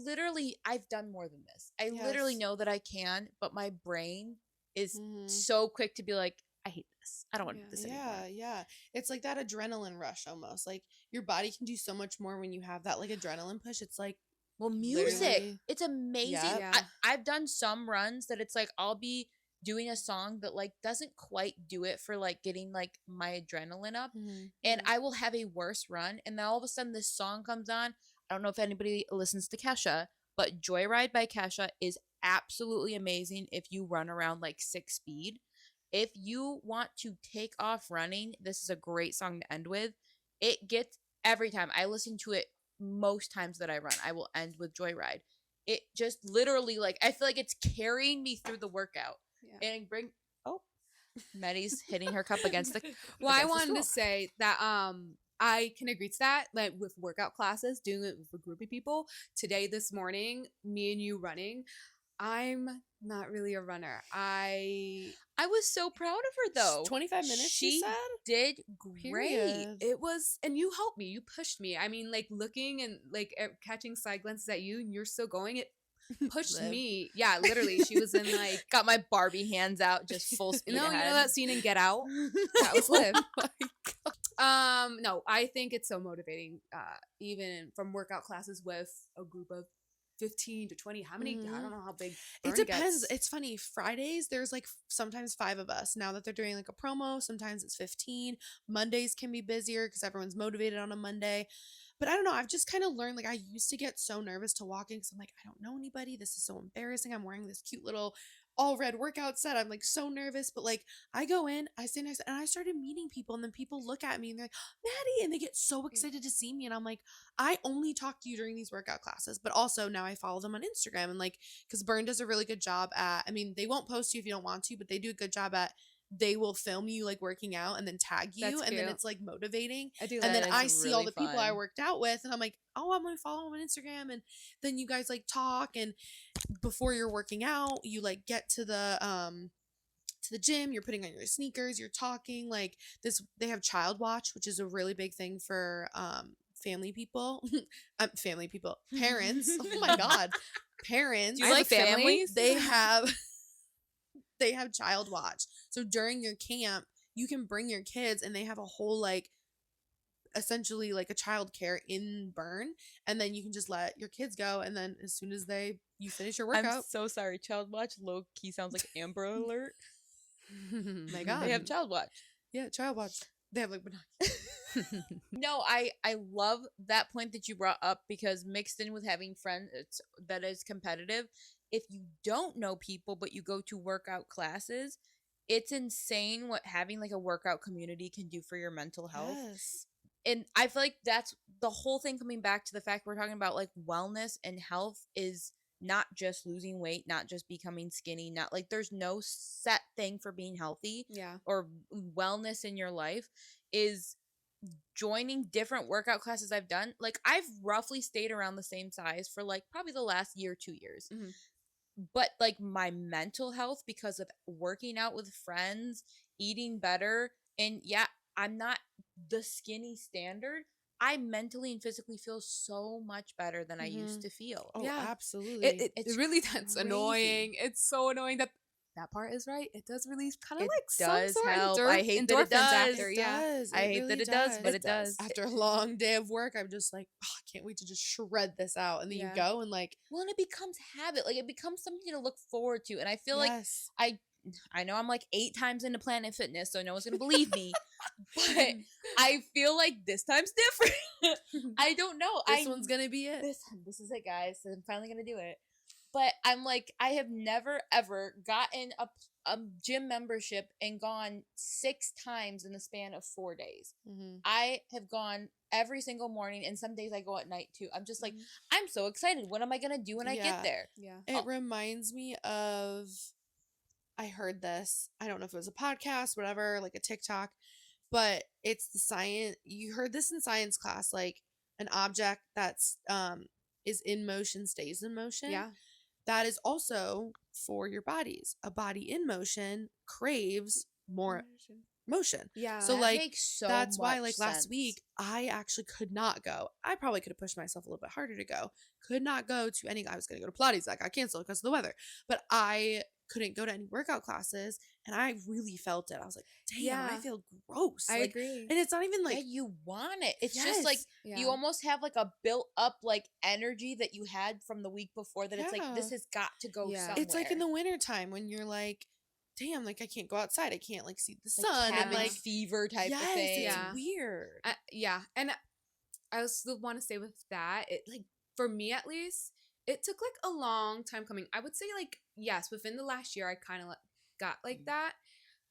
done more than this. I literally know that I can, but my brain is so quick to be like, I hate this. I don't want to do this anymore. Yeah. It's like that adrenaline rush almost. Like your body can do so much more when you have that like adrenaline push. It's like, well, music, it's amazing. I've done some runs that it's like I'll be doing a song that like doesn't quite do it for like getting like my adrenaline up, and I will have a worse run, and then all of a sudden this song comes on. I don't know if anybody listens to Kesha, but Joyride by Kesha is absolutely amazing if you run around like 6 speed. If you want to take off running, this is a great song to end with. It gets, every time I listen to it, most times that I run, I will end with Joyride. It just literally, like, I feel like it's carrying me through the workout. And Maddie's hitting her cup against the Well, I wanted to say that I can agree to that. Like with workout classes, doing it with a group of people. Today, this morning, me and you running. I'm not really a runner. I was so proud of her though. 25 minutes. She did great. Period. It was, and you helped me. You pushed me. I mean, like looking and like catching side glances at you, and you're still going. It pushed me. Yeah, literally. She was in like got my Barbie hands out, just full speed ahead. You know that scene in Get Out? That was Liv. No, I think it's so motivating. Even from workout classes with a group of 15 to 20. How many? I don't know how big. It depends. It's funny. Fridays, there's like sometimes 5 of us. Now that they're doing like a promo, sometimes it's 15. Mondays can be busier because everyone's motivated on a Monday. But I don't know. I've just kind of learned, like, I used to get so nervous to walk in because I'm like, I don't know anybody. This is so embarrassing. I'm wearing this cute little all red workout set. I'm like so nervous. But like, I go in, I say nice, and I started meeting people. And then people look at me and they're like, Maddie. And they get so excited to see me. And I'm like, I only talk to you during these workout classes. But also now I follow them on Instagram. And like, because Burn does a really good job at, I mean, they won't post you if you don't want to, but they do a good job at, they will film you like working out and then tag you. And then it's like motivating. I do that. And then I see really all the people I worked out with and I'm like, oh, I'm going to follow them on Instagram. And then you guys like talk, and before you're working out, you like get to the gym, you're putting on your sneakers, you're talking like this. They have child watch, which is a really big thing for family people. Parents. Oh my God. Parents. Do you like families? They have child watch. So during your camp, you can bring your kids and they have a whole like essentially like a child care in Burn, and then you can just let your kids go, and then as soon as you finish your workout. I'm so sorry. Child watch low key sounds like Amber Alert. My God. They have child watch. Yeah, child watch. They have like binoculars. No, I love that point that you brought up, because mixed in with having friends that is competitive, if you don't know people but you go to workout classes, it's insane what having like a workout community can do for your mental health. Yes. And I feel like that's the whole thing, coming back to the fact we're talking about like wellness and health is not just losing weight, not just becoming skinny, not like there's no set thing for being healthy or wellness in your life. Is joining different workout classes I've done. Like I've roughly stayed around the same size for like probably the last year, 2 years. But like my mental health, because of working out with friends, eating better, and I'm not the skinny standard. I mentally and physically feel so much better than I used to feel. Oh, absolutely. It really, that's crazy. Annoying. It's so annoying that part is right. It does release kind of It like does some sort help. of I hate that it does. after. It Yeah. does. I hate that it does, but it does. After a long day of work, I'm just like, oh, I can't wait to just shred this out. And then you go and like, well, and it becomes habit. Like it becomes something to look forward to. And I feel like I know I'm like 8 times into Planet Fitness, so no one's gonna believe me. But I feel like this time's different. I don't know. This one's gonna be it. This is it, guys. I'm finally gonna do it. But I'm like, I have never ever gotten a gym membership and gone 6 times in the span of 4 days. I have gone every single morning, and some days I go at night too. I'm just like, I'm so excited. What am I gonna do when I get there? Yeah. It reminds me of, I heard this, I don't know if it was a podcast, whatever, like a TikTok, but it's the science, you heard this in science class, like an object that's is in motion stays in motion. Yeah. That is also for your bodies. A body in motion craves more motion. Yeah. So that like makes so that's why much like last sense. week I actually could not go. I probably could have pushed myself a little bit harder to go. Could not go to any, I was going to go to Pilates, that got canceled because of the weather. But I couldn't go to any workout classes, and I really felt it. I was like, damn, I feel gross. I like, agree. And it's not even like you want it. It's just like Yeah. you almost have like a built up like energy that you had from the week before that it's like this has got to go somewhere. It's like in the wintertime when you're like, damn, like I can't go outside. I can't like see the like sun and cabin like fever type of thing. It's weird. And I also want to say with that, it like for me at least, it took like a long time coming. I would say like yes, within the last year I kind of got like that.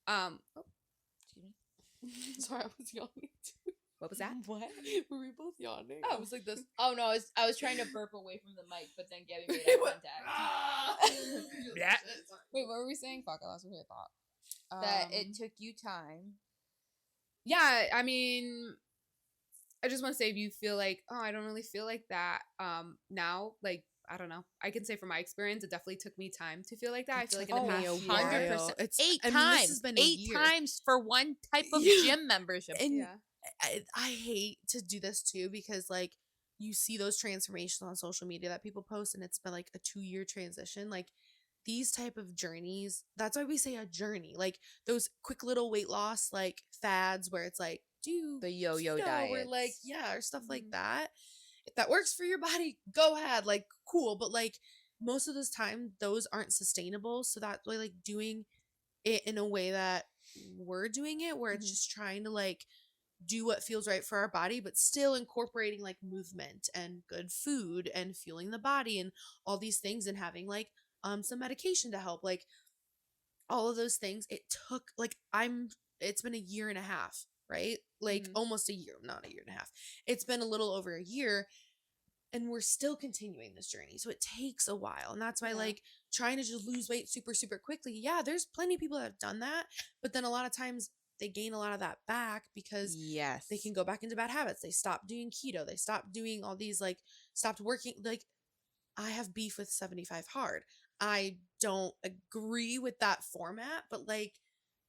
Excuse me. Sorry, I was yawning too. What was that? What? Were we both yawning? Oh. I was like this. Oh no, I was trying to burp away from the mic, but then Gabby made eye contact. Yeah. Wait, what were we saying? Fuck, I lost my thought. That it took you time. Yeah, I mean, I just want to say if you feel like, oh, I don't really feel like that now, like, I don't know. I can say from my experience, it definitely took me time to feel like that. I feel like in the past 100%. It's 8 I mean, times. this has been 8 times for one type of gym membership. And I hate to do this too because like you see those transformations on social media that people post, and it's been like a 2-year transition. Like these type of journeys, that's why we say a journey. Like those quick little weight loss like fads where it's like do the yo-yo diet, or like or stuff like that. If that works for your body, go ahead, like cool. But like most of this time, those aren't sustainable. So that's why like doing it in a way that we're doing it, where it's just trying to like do what feels right for our body, but still incorporating like movement and good food and fueling the body and all these things, and having like some medication to help, like all of those things. It took like it's been a year and a half, right? Like almost a year, not a year and a half. It's been a little over a year, and we're still continuing this journey. So it takes a while. And that's why like trying to just lose weight super, super quickly. Yeah, there's plenty of people that have done that, but then a lot of times they gain a lot of that back because they can go back into bad habits. They stop doing keto. They stop doing all these, like stopped working. Like I have beef with 75 hard. I don't agree with that format, but like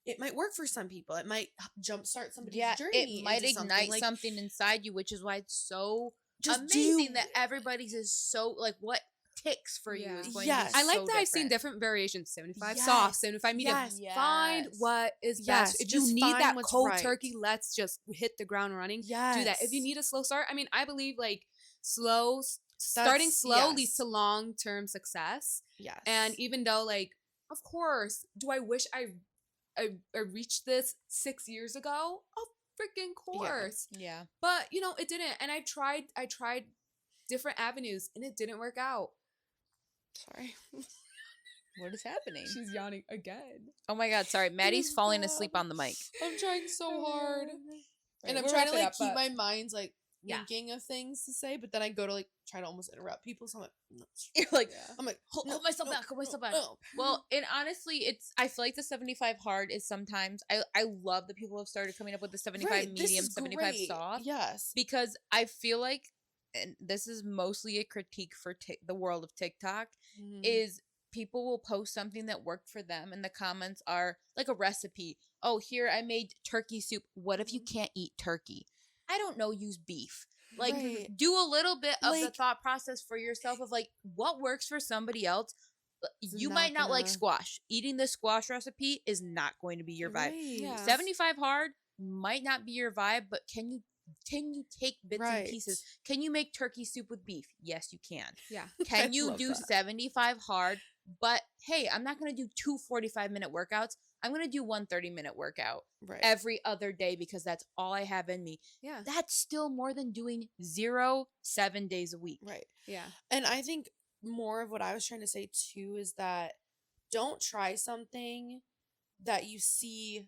it might work for some people. It might jumpstart somebody's journey. It might into ignite like, something inside you, which is why it's so just amazing that everybody's is so like what ticks for you is going to be I like so that I've seen different variations. 75 soft, 75 medium. Find what is best. If you need that cold turkey, let's just hit the ground running. Do that. If you need a slow start, I mean, I believe like starting slow leads to long-term success. Yes. And even though like, of course, do I wish I reached this 6 years ago? Of freaking course. Yeah. But you know, it didn't. And I tried different avenues and it didn't work out. Sorry. What is happening? She's yawning again. Oh my god, sorry. Maddie's falling asleep on the mic. I'm trying so hard. And I'm We'll trying to wrap it like up, keep but- my mind's like Yeah. thinking of things to say, but then I go to like try to almost interrupt people. So I'm like, no. You're like, I'm like, hold myself back, hold myself back. no. Well, and honestly, I feel like the 75 hard is sometimes, I love that people have started coming up with the 75 Right, this medium, is 75 great. soft. Yes. Because I feel like, and this is mostly a critique for the world of TikTok, Mhm. is people will post something that worked for them and the comments are like a recipe. Oh, here I made turkey soup. What if you can't eat turkey? I don't know, use beef. Like, Right. do a little bit of the Like- thought process for yourself of like what works for somebody else. It's You not might not like gonna- squash. Eating the squash recipe is not going to be your vibe. Right. Yeah. 75 hard might not be your vibe, but can you take bits and Right. pieces? Can you make turkey soup with beef? Yes, you can. Yeah. Can I you love do that. 75 hard? But hey, I'm not going to do 2 45-minute workouts. I'm going to do 1 30-minute workout Right. every other day because that's all I have in me. Yeah. That's still more than doing 0 7 days a week. Right. Yeah. And I think more of what I was trying to say too is that don't try something that you see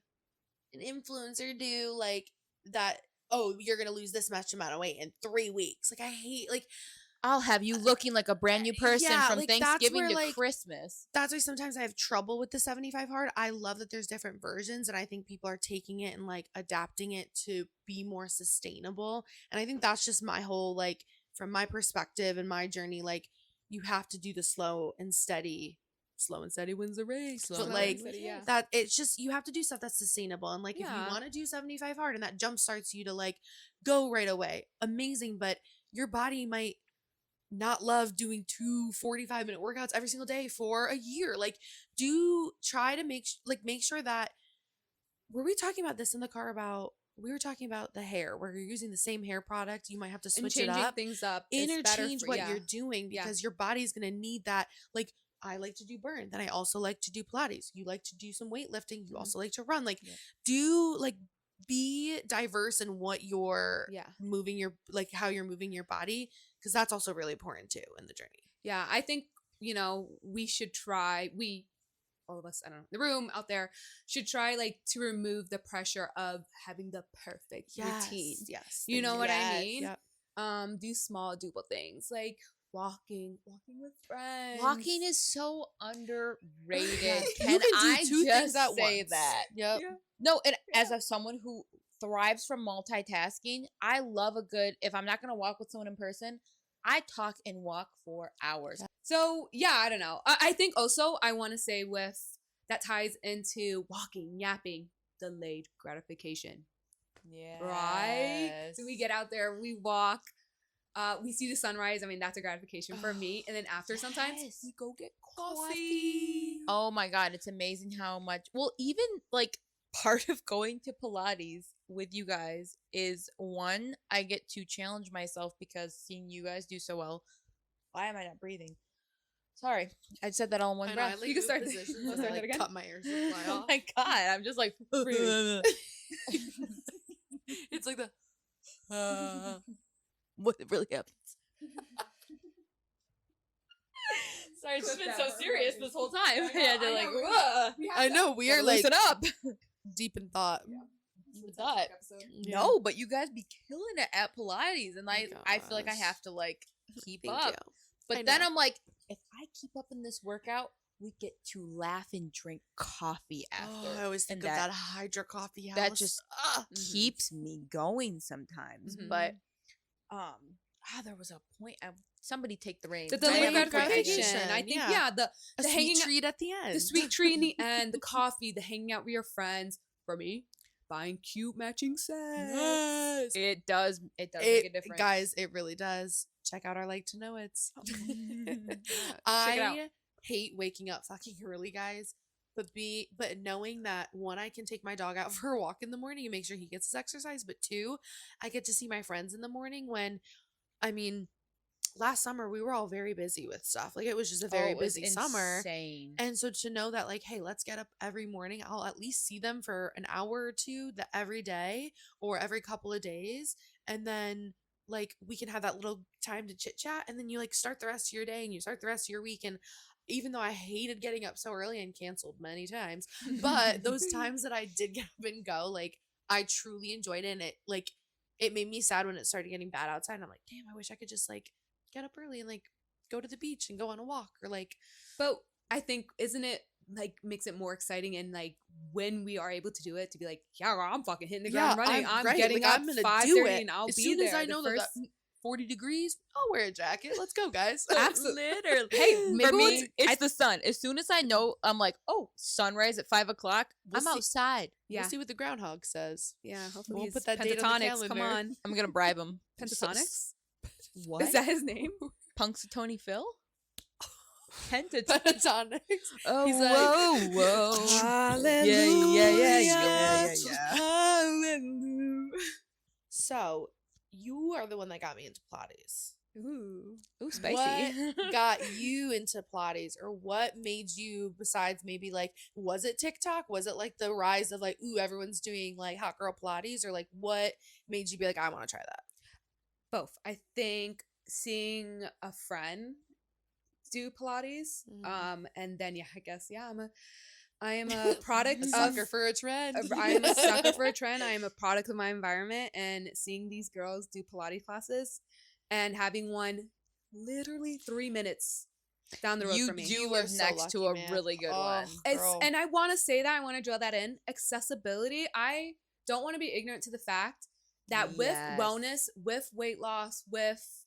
an influencer do, like that, oh, you're going to lose this much amount of weight in 3 weeks. Like, I hate, like, I'll have you looking like a brand new person yeah, from like, that's Thanksgiving where, to like, Christmas. that's why sometimes I have trouble with the 75 hard. I love that there's different versions, and I think people are taking it and like adapting it to be more sustainable. And I think that's just my whole, like, from my perspective and my journey, like, you have to do the slow and steady. Slow and steady wins the race. Slow But and like steady, yeah. that, it's just, you have to do stuff that's sustainable. And like, if Yeah. you want to do 75 hard and that jump starts you to like go right away, amazing. But your body might not love doing 2 45-minute workouts every single day for a year. Like, do try to make sure that, were we talking about this in the car about, we were talking about the hair where you're using the same hair product, you might have to And switch it changing up, things up. is better interchange for- what yeah. you're doing, Yeah. because your body's going to need that. Like, I like to do burn, then I also like to do Pilates, you like to do some weightlifting, you Mhm. also like to run, like, Yep. do like, be diverse in what you're Yeah. moving your, like, how you're moving your body, because that's also really important too in the journey. Yeah, I think, we should try, all of us, I don't know, the room out there should try like to remove the pressure of having the perfect routine. Yes. You know what I mean? Yep. Do small doable things like walking with friends. Walking is so underrated. You Can can do I 2 things just at say once. that? Yep. Yeah. No, and as someone who thrives from multitasking, I love a good, if I'm not going to walk with someone in person, I talk and walk for hours. So yeah, I don't know. I think also I want to say with that ties into walking, yapping, delayed gratification. Yeah. Right? So we get out there, we walk, we see the sunrise. I mean, that's a gratification for me. And then after sometimes yes. we go get coffee. Oh my God, it's amazing how much, well, even like part of going to Pilates with you guys is one, I get to challenge myself because seeing you guys do so well. Why am I not breathing? Sorry, I said that all in one I know, breath. I like You can move start- positions wanna and, start like, that again? cut my ears and fly Oh off. my God, I'm just like, Breathe. it's like the, what really happens? Sorry, it's just been so serious this whole time. I had to like, whoa. I know, we are like Loosen up. deep in thought. Thought. Yeah. No, but you guys be killing it at Pilates, and I feel like I Gosh. have to like keep Thank up. you. But I then know. I'm like, if I keep up in this workout, we get to laugh and drink coffee after. Oh, I always think and of that Hydra coffee house. that just Mhm. keeps me going sometimes. Mhm. But there was a point. Somebody take the reins. The I delayed have a point. gratification. I think Yeah. the a the sweet hanging out- treat at the end. the sweet treat in the end, the coffee, the hanging out with your friends. For me, buying cute matching sets. Yes. It does make a difference. Guys, it really does. Check out our like to know it's. Check it out. I hate waking up fucking early, guys. But knowing that, one, I can take my dog out for a walk in the morning and make sure he gets his exercise, but two, I get to see my friends in the morning when, I mean, last summer we were all very busy with stuff. Like, it was just a very it was busy summer. insane. And so to know that, like, hey, let's get up every morning. I'll at least see them for an hour or two every day or every couple of days. And then, like, we can have that little time to chit chat. And then you, like, start the rest of your day and you start the rest of your week. And even though I hated getting up so early and canceled many times, but those times that I did get up and go, like, I truly enjoyed it. And it made me sad when it started getting bad outside. And I'm like, damn, I wish I could just like get up early and like go to the beach and go on a walk or like. But I think, isn't it like makes it more exciting, and like when we are able to do it, to be like, yeah, I'm fucking hitting the ground running. I'm right. getting like, up I'm gonna 5:30 do it and I'll as be soon there. as I The know first- that 40 degrees. I'll wear a jacket. Let's go, guys. Absolutely. Literally. Hey, maybe For me, it's- it's the sun. As soon as I know, I'm like, oh, sunrise at 5 o'clock. We'll I'm see. outside. Yeah. We'll see what the groundhog says. Yeah, hopefully We'll he's put that date on the pentatonics. Come calendar. on, I'm gonna bribe him. pentatonics. What? Is that his name? Punxsutawney Phil? Pentatonic. Pentatonics. Oh, He's like, whoa. Hallelujah. Yeah. Hallelujah. So you are the one that got me into Pilates. Ooh. Ooh, spicy. What got you into Pilates, or what made you, besides maybe like, was it TikTok? Was it like the rise of like, ooh, everyone's doing like hot girl Pilates, or like what made you be like, I want to try that? Both. I think seeing a friend do Pilates, and then I guess I am a product A of sucker for a trend. I am a sucker for a trend. I am a product of my environment, and seeing these girls do Pilates classes and having one literally 3 minutes down the road You from me. do You live are so next to lucky, a man. really good Oh, one. girl. And I want to say that, I want to drill that in. Accessibility. I don't want to be ignorant to the fact that with Yes. wellness, with weight loss, with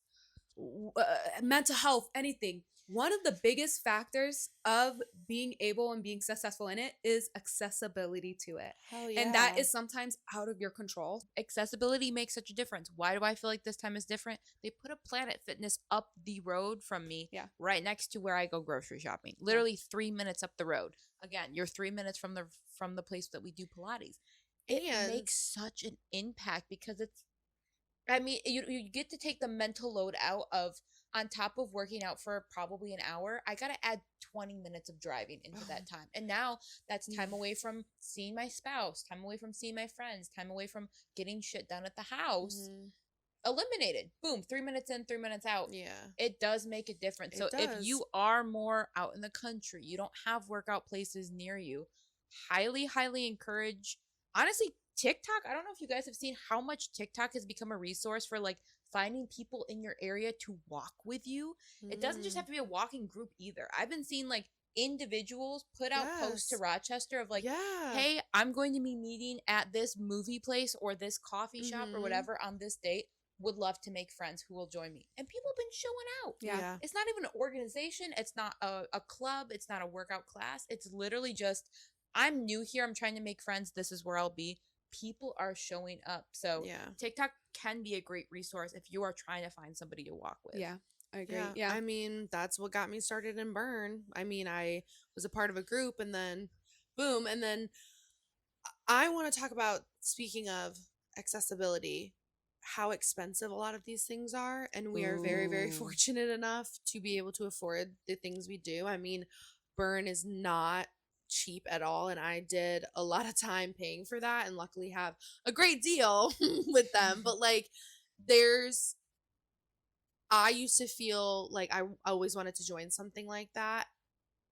mental health, anything, one of the biggest factors of being able and being successful in it is accessibility to it. Hell yeah. And that is sometimes out of your control. Accessibility makes such a difference. Why do I feel like this time is different? They put a Planet Fitness up the road from me, Yeah. right next to where I go grocery shopping. Literally 3 minutes up the road. Again, you're 3 minutes from the place that we do Pilates. It And- makes such an impact because it's, I mean, you get to take the mental load out of, on top of working out for probably an hour, I got to add 20 minutes of driving into that time. And now that's time away from seeing my spouse, time away from seeing my friends, time away from getting shit done at the house. Mhm. Eliminated. Boom, 3 minutes in, 3 minutes out. Yeah. It does make a difference. It So if does. you are more out in the country, you don't have workout places near you, highly, highly encourage. Honestly, TikTok, I don't know if you guys have seen how much TikTok has become a resource for like finding people in your area to walk with you. It doesn't just Mm. have to be a walking group either. I've been seeing like individuals put out posts to Yes. Rochester of like, yeah. hey, I'm going to be meeting at this movie place or this coffee shop or Mhm. whatever on this date. Would love to make friends who will join me. And people have been showing out. Yeah. It's not even an organization. It's not a club. It's not a workout class. It's literally just, I'm new here. I'm trying to make friends. This is where I'll be. People are showing up. So Yeah. TikTok can be a great resource if you are trying to find somebody to walk with. Yeah, I agree. Yeah. Yeah. I mean, that's what got me started in Burn. I mean, I was a part of a group and then boom. And then I want to talk about, speaking of accessibility, how expensive a lot of these things are. And we are very, very Ooh. fortunate enough to be able to afford the things we do. I mean, Burn is not cheap at all, and I did a lot of time paying for that and luckily have a great deal with them. But like, I used to feel like I always wanted to join something like that,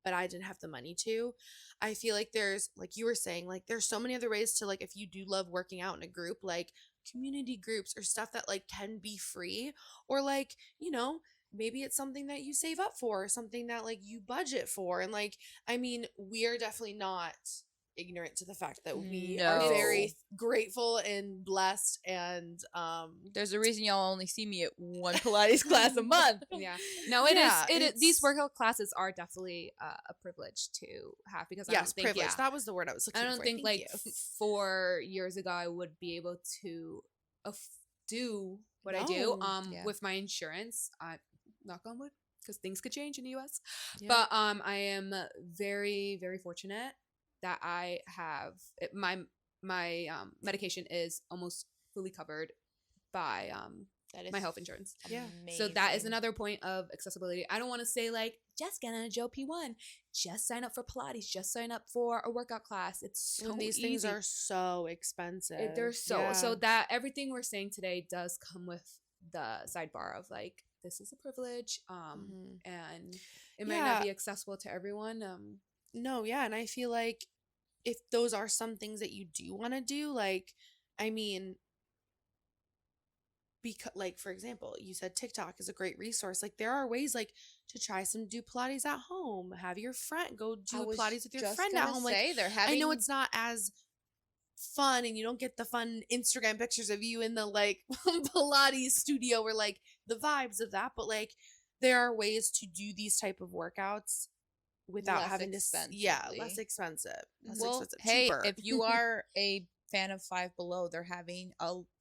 but I didn't have the money to. I feel like there's, like you were saying, like there's so many other ways to, like, if you do love working out in a group, like community groups or stuff that like can be free, or like, maybe it's something that you save up for, or something that like you budget for. And like, I mean, we are definitely not ignorant to the fact that we are No. very grateful and blessed, and There's a reason y'all only see me at one Pilates class a month. Yeah. No, it is. Yeah, It is. These it's- workout classes are definitely a privilege to have, because I yes, don't think, privilege. yeah, That was the word I was looking I for. don't think Thank like you. 4 years ago I would be able to do what I do No. Yeah. with my insurance. I knock on wood, because things could change in the US. Yeah. But I am very, very fortunate that I have my medication is almost fully covered by That is my health insurance. Yeah. So that is amazing. another point of accessibility. I don't want to say like, just get on a GLP-1, just sign up for Pilates, just sign up for a workout class. It's so And these easy. things are so expensive. They're so Yeah. so that everything we're saying today does come with the sidebar of like, this is a privilege, and it might Yeah. not be accessible to everyone. No, yeah, and I feel like if those are some things that you do want to do, like, I mean, because, like, for example, you said TikTok is a great resource. Like, there are ways, like, to try do Pilates at home. Have your friend go do Pilates with your friend at home. Like, they're I know it's not as fun, and you don't get the fun Instagram pictures of you in the like Pilates studio or like the vibes of that, but like there are ways to do these type of workouts without Less having to expensively. less expensive. Well, hey, cheaper. if you are a fan of Five Below,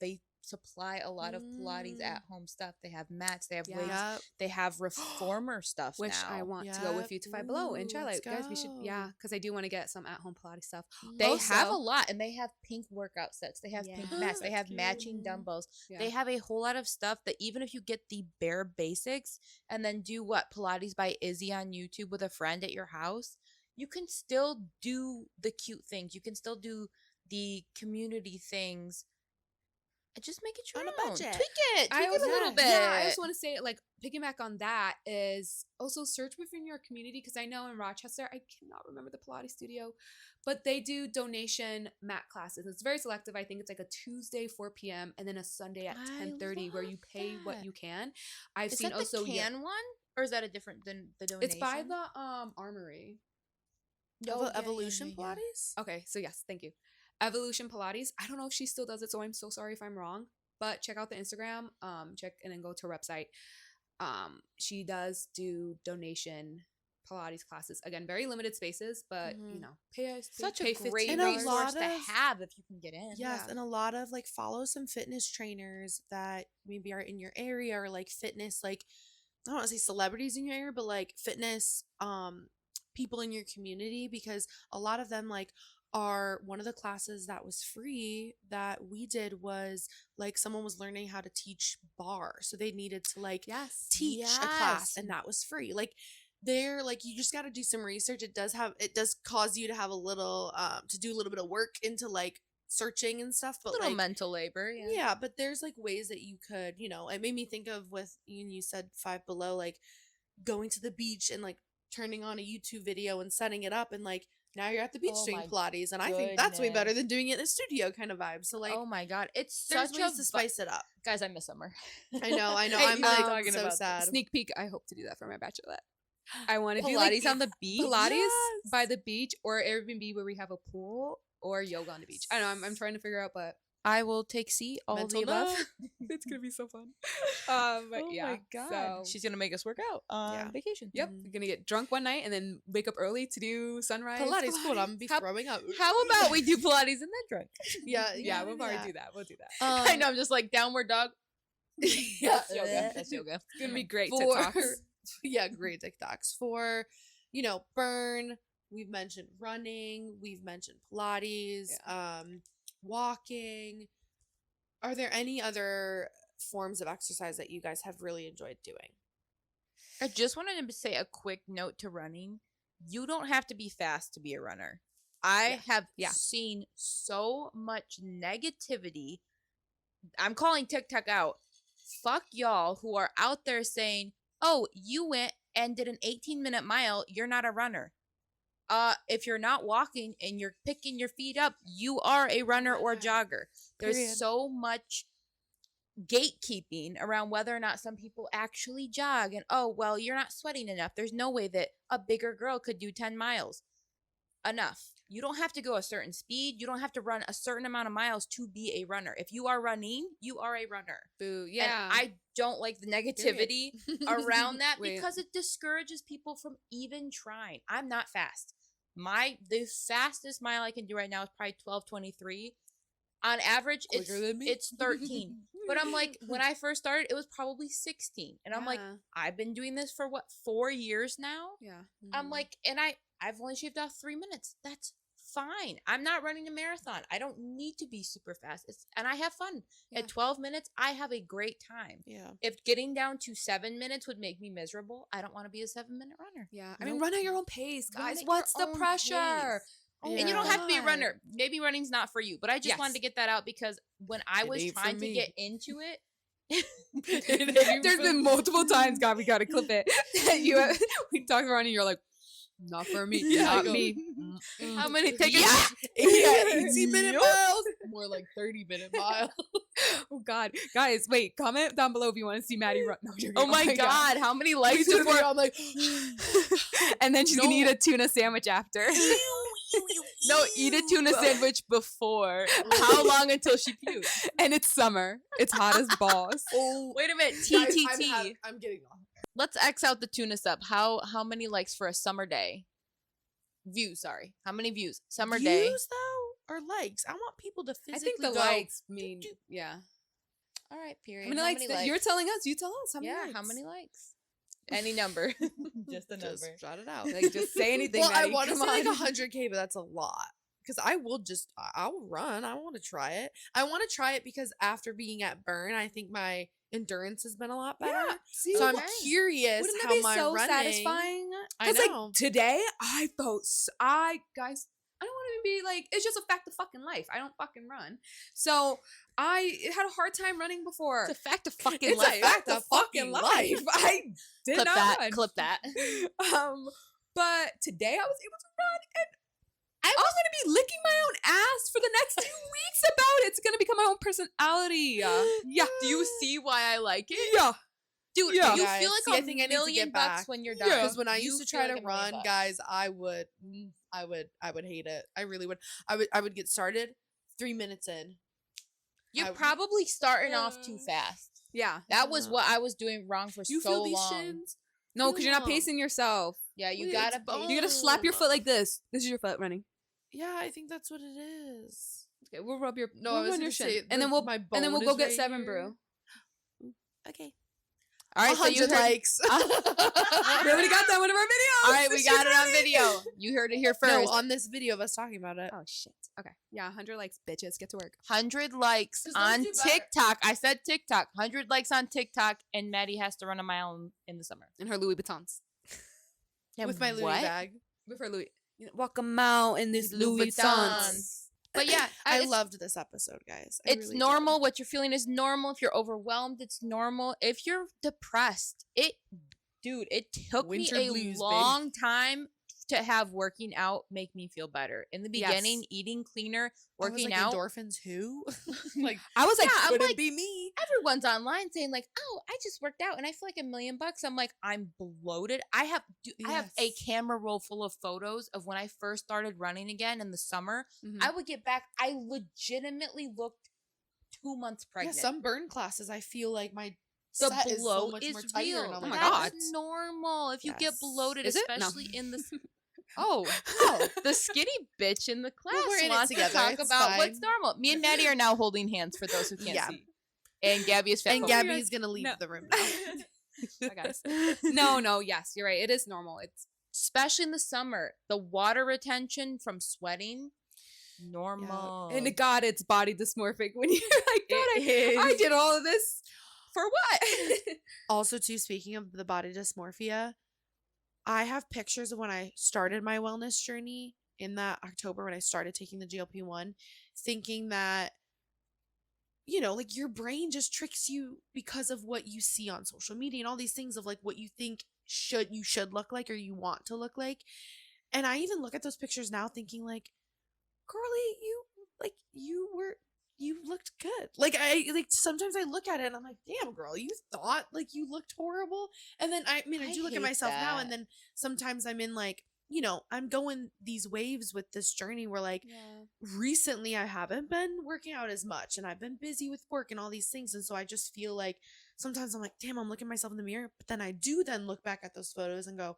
they supply a lot of Pilates at home stuff. They have mats, they have weights, Yep. they have reformer stuff Which now. I want to go with you to Five Below and try. Let's Like, guys, we should, go. because I do want to get some at home Pilates stuff. They have a Also- lot, and they have pink workout sets. They have pink mats. They have That's matching cute. dumbbells. Yeah. They have a whole lot of stuff that even if you get the bare basics and then do Pilates by Izzy on YouTube with a friend at your house, you can still do the cute things. You can still do the community things. Just make it your On a own. budget. Tweak it. I Tweak it a also- little bit. Yeah, I just want to say, like, piggyback on that is also search within your community, because I know in Rochester, I cannot remember the Pilates studio, but they do donation mat classes. It's very selective. I think it's like a Tuesday 4 p.m. and then a Sunday at 10:30 where you pay what you can. I've Is seen that also the can one, or is that a different than the donation? it's by the Armory. Evolution Pilates? Okay, so yes, thank you. Evolution Pilates. I don't know if she still does it, so I'm so sorry if I'm wrong. But check out the Instagram. Check and then go to her website. She does do donation Pilates classes. Again, very limited spaces, but you know, Such pay a great And a resource lot to of- have if you can get in. Yes, Yeah. and a lot of like follow some fitness trainers that maybe are in your area, or like fitness, like I don't want to say celebrities in your area, but like fitness people in your community, because a lot of them like are one of the classes that was free that we did was like someone was learning how to teach bar, so they needed to like teach a class, and that was free. Like they're like, you just got to do some research. It does cause you to have a little to do a little bit of work into like searching and stuff, but little like mental labor. Yeah. yeah, but there's like ways that you could, you know, it made me think of with you said Five Below, like going to the beach and like turning on a YouTube video and setting it up, and like now you're at the beach Oh doing my Pilates, and I think that's way better than doing it in a studio kind of vibe. So like, oh my god, it's there's such ways a to spice it up. guys. I miss summer. I know. Hey, I'm you were like talking so about sad. Sneak peek. I hope to do that for my bachelorette. I want to do Pilates like on the beach. Pilates Yes. by the beach, or Airbnb where we have a pool, or yoga on the beach. I don't know. I'm trying to figure out, but I will take C. All Mental of the above. note. it's gonna be so fun. But Oh yeah, my god, so- she's gonna make us work out on Yeah. vacation. Yep, we're gonna get drunk one night and then wake up early to do sunrise. Pilates, cool. I'm gonna be How- throwing up. How about we do Pilates and then drink? Yeah, Yeah, we'll maybe probably that. do that. We'll do that. I know. I'm just like downward dog. Yeah, That's yoga. That's yoga. It's gonna be great for TikToks. yeah, great TikToks for, you know, burn. We've mentioned running. We've mentioned Pilates. Walking. Are there any other forms of exercise that you guys have really enjoyed doing? I just wanted to say a quick note to running. You don't have to be fast to be a runner. I have seen so much negativity. I'm calling TikTok out. Fuck y'all who are out there saying, "Oh, you went and did an 18-minute mile. You're not a runner." If you're not walking and you're picking your feet up, you are a runner or jogger. There's Period. so much gatekeeping around whether or not some people actually jog, and oh well, you're not sweating enough. There's no way that a bigger girl could do 10 miles. Enough. You don't have to go a certain speed. You don't have to run a certain amount of miles to be a runner. If you are running, you are a runner. Boo. Yeah. And I don't like the negativity around that Wait. because it discourages people from even trying. I'm not fast. The fastest mile I can do right now is probably 12:23. On average, Quicker than me. it's 13. But I'm like, when I first started, it was probably 16. And I'm like, Yeah. I've been doing this for 4 years now? Yeah. I'm like, and I've only shaved off 3 minutes. That's fine. I'm not running a marathon. I don't need to be super fast. And I have fun. Yeah. At 12 minutes, I have a great time. Yeah. If getting down to 7 minutes would make me miserable, I don't want to be a 7-minute runner. Yeah. I mean, run at your own pace, Run guys. at What's your the own pressure? pace. Oh And you don't my have to be a God. runner. Maybe running's not for you. But I just wanted Yes. to get that out because when I It was ain't for trying to me. get into it, There's been multiple times, God, we gotta clip it. We talked around and you're like, not for me, not me. How many? Take a 80-minute miles. More like 30-minute miles. Oh God, guys, wait, comment down below if you want to see Maddie run. No, you're Oh my God, how many likes before? I'm like, and then she's gonna eat a tuna sandwich after. No, eat a tuna sandwich before. How long until she pukes? And it's summer. It's hot as balls. oh, Wait a minute. guys, TTT. I'm getting off. Let's X out the tuna sub. How many likes for a summer day? Views, sorry. How many views? Summer day. Views though, or likes? I want people to physically I think the go, likes mean, yeah. All right, period. How many likes? You're telling us. You tell us. How many Yeah, likes? how many likes? Any number. Just a number. Just shout it out. Like, just say anything. Well, Maddie. I want to Come say like on. 100K, but that's a lot. Because I'll run. I want to try it. I want to try it because after being at Burn, I think my endurance has been a lot better. Yeah, see, So I'm okay. curious Wouldn't that how be my so running. satisfying? I Because know. like today, I felt guys. I don't want to be like, it's just a fact of fucking life. I don't fucking run. So I had a hard time running before. It's a fact of fucking It's life. a fact of fucking life. I did Clip not that. run. Clip that. But today I was able to run, and I'm gonna be licking my own ass for the next 2 weeks about it. It's gonna become my own personality. Yeah. Do you see why I like it? Yeah. Dude, Yeah. you Guys, feel like see, I think I need to $1,000,000 get back. when you're done. Yeah. Because when I You used to feel try like to $1,000,000. run, guys, I would hate it. I really would. I would get started 3 minutes in. You're I- probably starting off too fast. Yeah. That was what I was doing wrong for You so feel these long. shins? No, because you're not No. pacing yourself. Yeah, you Wait, gotta. it's pace- You gotta slap your Oh. foot like this. This is your foot running. Yeah, I think that's what it is. Okay, we'll rub your No, we'll I was run your gonna shin, say and then the- we'll my and then we'll bone go is get right 7 here. brew. Okay. All right, so you 100 heard. likes. We already got that one of our videos. All right, we got it on video. You heard it here first. No, on this video of us talking about it. Oh shit. Okay. Yeah, 100 likes, bitches. Get to work. 100 likes Just let's on do better. TikTok. I said TikTok. 100 likes on TikTok, and Maddie has to run a mile in the summer. In her Louis Vuittons. With my Louis What? bag. With her Louis. Walk 'em out in this Louis Vuittons. But yeah, I it's- loved this episode, guys. I It's really did. normal. What you're feeling is normal. If you're overwhelmed, it's normal. If you're depressed, it took Winter me a blues, baby. long time to have working out make me feel better. In the Yes. beginning, eating cleaner, I was working like, out. endorphins who? Like, I was like, Yeah, I'm couldn't like- be me. Everyone's online saying like, "Oh, I just worked out and I feel like $1,000,000." I'm like, I'm bloated. I have a Yes. camera roll full of photos of when I first started running again in the summer. mhm. I would get back. I legitimately looked 2 months yeah, pregnant. some burn classes, I feel like my The set is bloat so much is more tighter. real. And I'm Oh like, my That's God. normal if you get Yes. bloated, Is it? No. especially in the. Oh, the skinny bitch in the class we're in it wants to together, talk it's about what's fine. normal. Me and Maddie are now holding hands for those who can't Yeah. see. And Gabby is fat. And phobia. Gabby's gonna leave No. the room now. Hi, guys. No, yes, you're right. It is normal. It's Especially in the summer, the water retention from sweating, normal. and God, it's body dysmorphic when you're like, God, It I is. did all of this for what? Also, too, speaking of the body dysmorphia, I have pictures of when I started my wellness journey in that October when I started taking the GLP-1, thinking that, you know, like your brain just tricks you because of what you see on social media and all these things of like what you think you should look like or you want to look like. And I even look at those pictures now thinking like, girlie, you looked good. Like sometimes I look at it and I'm like, damn girl, you thought like you looked horrible. And then I I do look at hate myself now and that. then sometimes I'm in like, you know, I'm going these waves with this journey where like recently I haven't been working out as much and I've been busy with work and all these things. And so I just feel like sometimes I'm like, damn, I'm looking at myself in the mirror. But then I do then look back at those photos and go,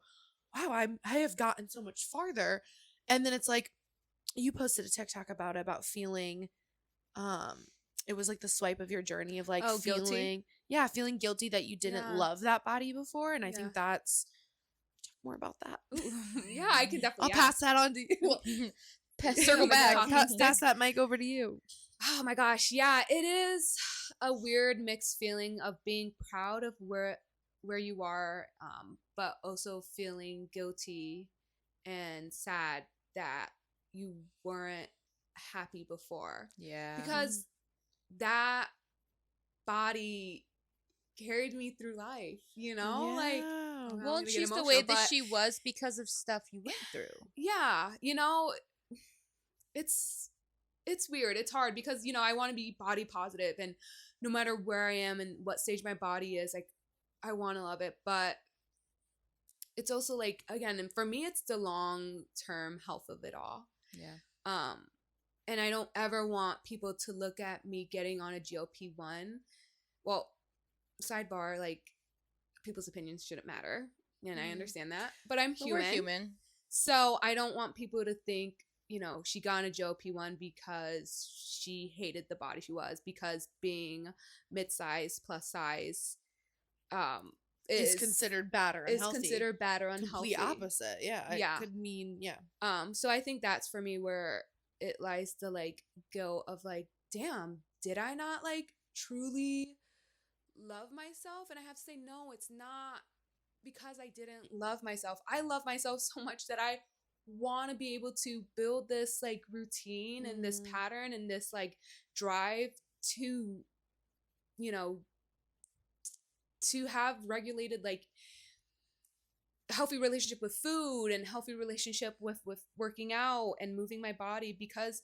wow, I have gotten so much farther. And then it's like, you posted a TikTok about feeling, it was like the swipe of your journey of like Guilty? feeling guilty that you didn't Yeah. love that body before. And I Yeah. think that's, talk more about that. Yeah, I can definitely. I'll pass that on to you. Circle back. Pass that mic over to you. Oh my gosh, yeah, it is a weird mixed feeling of being proud of where you are, but also feeling guilty and sad that you weren't happy before. Yeah. Because that body carried me through life, you know? Like, Yeah. I'm Well, gonna and get she's the emotional, way that but she was because of stuff you went through. yeah, you know, it's weird. It's hard because, you know, I want to be body positive, and no matter where I am and what stage my body is, like, I want to love it, but it's also like, again, and for me, it's the long term health of it all. Yeah. And I don't ever want people to look at me getting on a GLP-1. Well, sidebar, like, people's opinions shouldn't matter, and I understand that, but I'm human. We're human. So I don't want people to think, you know, she got on a GLP-1 because she hated the body she was, because being mid-size plus size is considered bad or unhealthy. Is considered bad or unhealthy. Complete opposite. Yeah. Yeah. It could mean, yeah. So I think that's for me where it lies the like guilt of like, damn, did I not like truly love myself? And I have to say, no, it's not because I didn't love myself. I love myself so much that I want to be able to build this like routine and this pattern and this like drive to, you know, to have regulated like healthy relationship with food and healthy relationship with working out and moving my body, because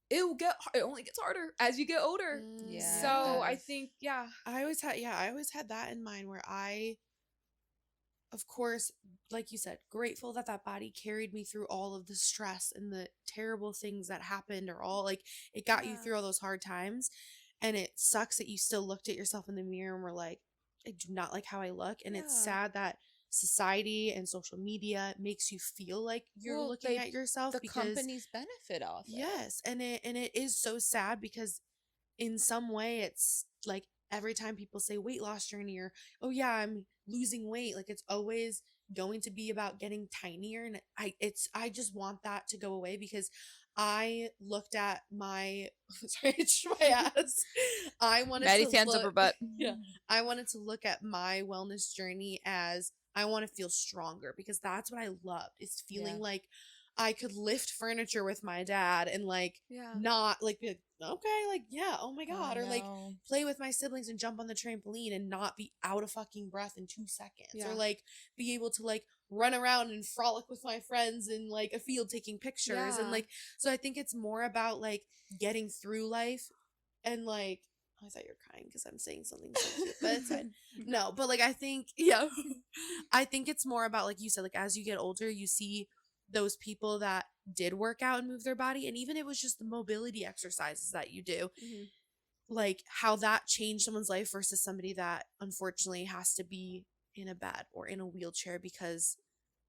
it only gets harder as you get older. Yeah. So I think, I always had that in mind where I, of course, like you said, grateful that body carried me through all of the stress and the terrible things that happened, or all like it got you through all those hard times. And it sucks that you still looked at yourself in the mirror and were like, I do not like how I look. And it's sad that society and social media makes you feel like you're looking at yourself, the because companies benefit off it. yes, and it is so sad, because in some way it's like every time people say weight loss journey, or oh yeah, I'm losing weight, like it's always going to be about getting tinier. And I just want that to go away, because I looked at my sorry, it's my ass. I wanted Maddie's to hands look, up her butt. yeah, I wanted to look at my wellness journey as I want to feel stronger, because that's what I loved, is feeling like I could lift furniture with my dad and like not like be like, okay, like yeah, oh my god, or like play with my siblings and jump on the trampoline and not be out of fucking breath in 2 seconds, or like be able to like run around and frolic with my friends in like a field taking pictures. And like, so I think it's more about like getting through life. And like, I thought you were crying because I'm saying something so cute, but it's fine. No, but like I think I think it's more about, like you said, like as you get older, you see those people that did work out and move their body, and even it was just the mobility exercises that you do, like how that changed someone's life versus somebody that unfortunately has to be in a bed or in a wheelchair, because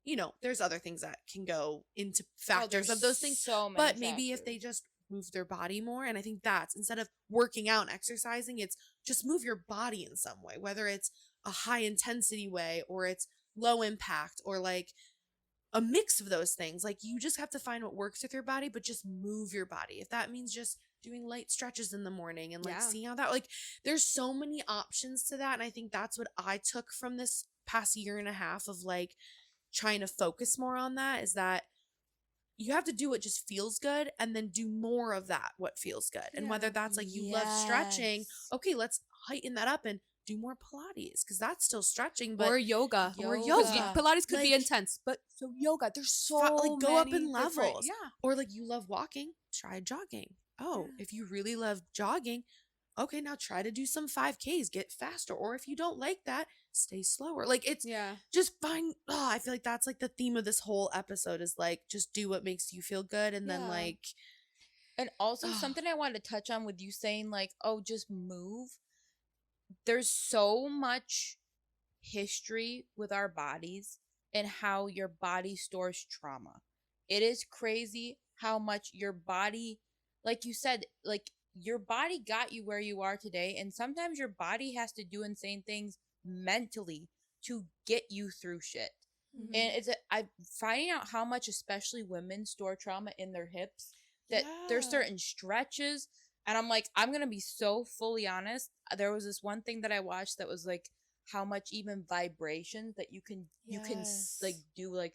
you know there's other things that can go into factors of those things. So many but maybe factors. if they just move their body more, and I think that's, instead of working out and exercising, it's just move your body in some way, whether it's a high intensity way or it's low impact, or like a mix of those things. Like you just have to find what works with your body, but just move your body. If that means just doing light stretches in the morning and like seeing how that, like there's so many options to that. And I think that's what I took from this past year and a half of like trying to focus more on that, is that you have to do what just feels good, and then do more of that what feels good. And whether that's like you love stretching, okay, let's heighten that up and do more Pilates, because that's still stretching, but or yoga. Or 'Cause yoga. Pilates could Like, be intense, but so yoga, there's so like go up many in different- levels. Yeah. Or like you love walking, try jogging. Oh, if you really love jogging, okay, now try to do some 5Ks, get faster. Or if you don't like that, stay slower. Like it's just find, I feel like that's like the theme of this whole episode, is like just do what makes you feel good. And then like, and also something I wanted to touch on with you saying like, oh, just move. There's so much history with our bodies and how your body stores trauma. It is crazy how much your body, like you said, like your body got you where you are today, and sometimes your body has to do insane things mentally to get you through shit. And I'm finding out how much especially women store trauma in their hips, that there's certain stretches. And I'm like, I'm gonna be so fully honest, there was this one thing that I watched that was like how much even vibrations that you can like do like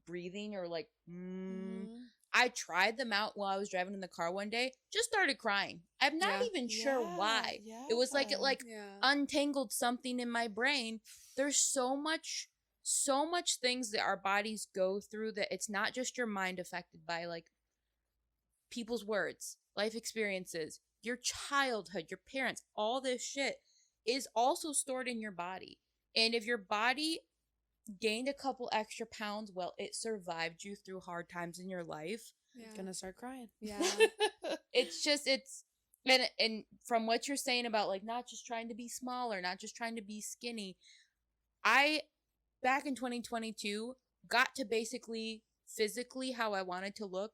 breathing or like I tried them out while I was driving in the car one day, just started crying. I'm not even sure why. It was like it untangled something in my brain. There's so much things that our bodies go through that it's not just your mind affected by, like people's words, life experiences, your childhood, your parents, all this shit is also stored in your body. And if your body gained a couple extra pounds, well, it survived you through hard times in your life. It's gonna start crying. Yeah. And from what you're saying about like not just trying to be smaller, not just trying to be skinny, I back in 2022 got to basically physically how I wanted to look.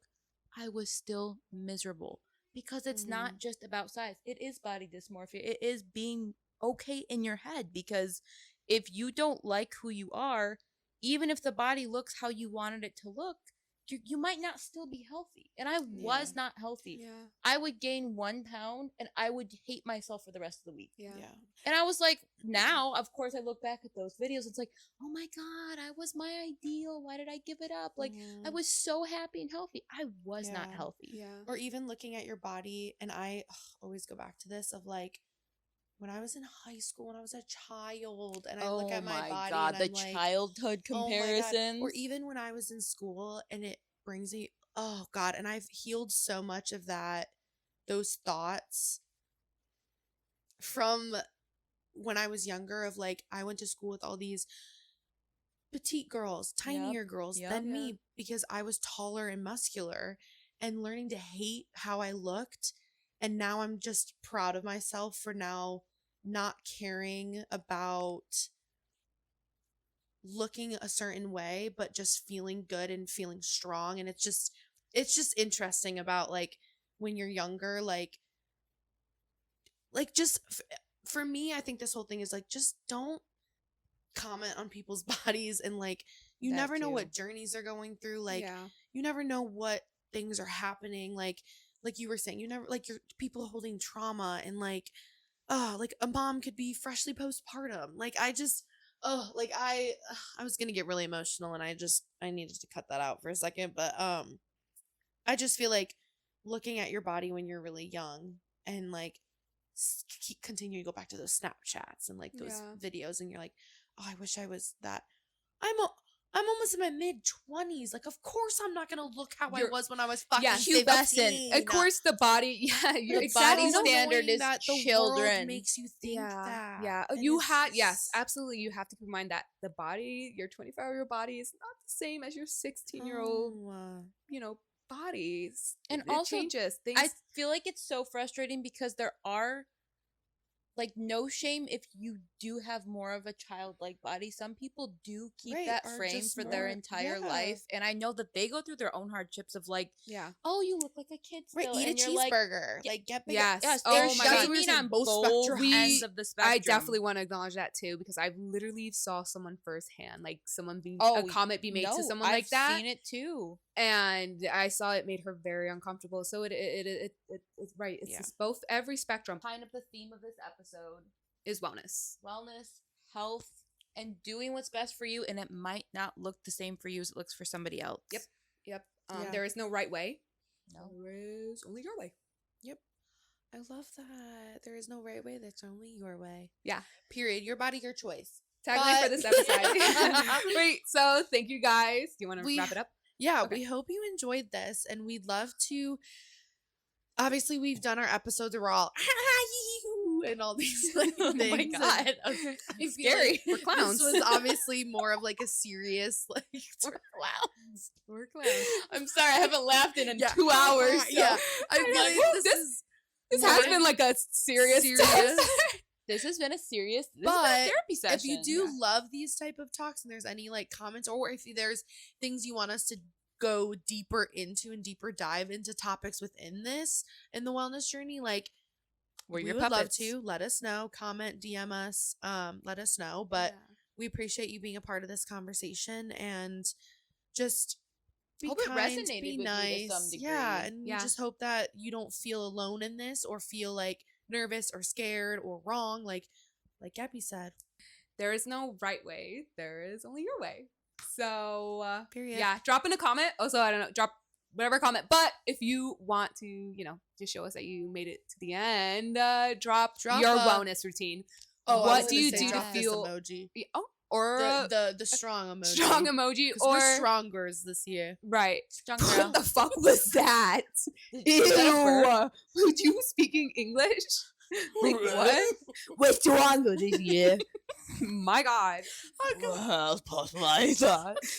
I was still miserable because it's not just about size. It is body dysmorphia. It is being okay in your head, because if you don't like who you are, even if the body looks how you wanted it to look, you might not still be healthy. And I was not healthy. Yeah. I would gain 1 pound and I would hate myself for the rest of the week. Yeah. And I was like, now, of course, I look back at those videos. It's like, oh my God, I was my ideal. Why did I give it up? Like, I was so happy and healthy. I was not healthy. Yeah. Or even looking at your body, and I always go back to this of like, when I was in high school, when I was a child, and I look at my body, God, and I'm the like, childhood oh my God. comparisons. Or even when I was in school, and it brings me, oh God, and I've healed so much of those thoughts from when I was younger, of like, I went to school with all these petite girls, tinier girls than me, because I was taller and muscular, and learning to hate how I looked. And now I'm just proud of myself for now not caring about looking a certain way, but just feeling good and feeling strong. And it's just interesting about like when you're younger, like just for me, I think this whole thing is like, just don't comment on people's bodies, and like you never know what journeys they're going through. Like you never know what things are happening. Like you were saying, you never, like, your people holding trauma, and like like a mom could be freshly postpartum. Like I just like I was gonna get really emotional, and I needed to cut that out for a second. But I just feel like looking at your body when you're really young, and like keep continuing to go back to those Snapchats and like those videos, and you're like, oh, I wish I was that. I'm almost in my mid-20s. Like, of course I'm not gonna look how I was when I was fucking 15. Of course, the body, Your exactly. body standard is that the children. world makes you think that. Yeah, And you it's have, just- yes, absolutely. You have to keep in mind that the body, your 25-year-old body is not the same as your 16-year-old, bodies. And it also, changes. Things. I feel like it's so frustrating because there are, like, no shame if you do have more of a childlike body. Some people do keep that or frame just for their more- entire life. And I know that they go through their own hardships of like, Yeah. oh, you look like a kid still. Right, eat and a you're like, cheeseburger. Like, get bigger. Yes. yes, Oh there's my God. shaming on both spectrums. ends of the spectrum. I definitely want to acknowledge that too, because I literally saw someone firsthand, like someone a comment be made to someone like that. I've seen it too. And I saw it made her very uncomfortable. So it's right. It's just both, every spectrum Kind of the theme of this episode. is wellness. Wellness, health, and doing what's best for you, and it might not look the same for you as it looks for somebody else. Yep. Yeah. There is no right way. No. There is only your way. Yep. I love that. There is no right way. That's only your way. Yeah. Period. Your body, your choice. Tagline for this episode. Wait, so thank you guys. Do you want to wrap it up? Yeah, Okay. we hope you enjoyed this, and we'd love to. Obviously, we've done our episodes where we're all and all these like Oh things. my and God. I feel Scary. like We're clowns. This was obviously more of like a serious like We're clowns. We're clowns. I'm sorry, I haven't laughed in Yeah. 2 hours. So. Yeah, I feel like, like this has been like a serious. This has been a serious But therapy session. if you do love these type of talks, and there's any like comments, or if there's things you want us to go deeper into and deeper dive into topics within this in the wellness journey, like We're we your would love puppets. to. Let us know, comment, DM us, let us know. But we appreciate you being a part of this conversation, and just be Hope it kind, resonated be with you to nice. some degree. Yeah, and we Yeah. just hope that you don't feel alone in this, or feel like nervous or scared or wrong. Like Gabby said. There is no right way. There is only your way. So, Period. yeah, drop in a comment. Also, I don't know, drop whatever comment. But if you want to, you know, just show us that you made it to the end, drop your wellness routine. What do you do to feel emoji? Or the strong emoji. Strong emoji, or we're strongers this year. Right. Stronger. What the fuck was that? Ew. Were you speaking English? Like what? We're stronger this year. My God. Well,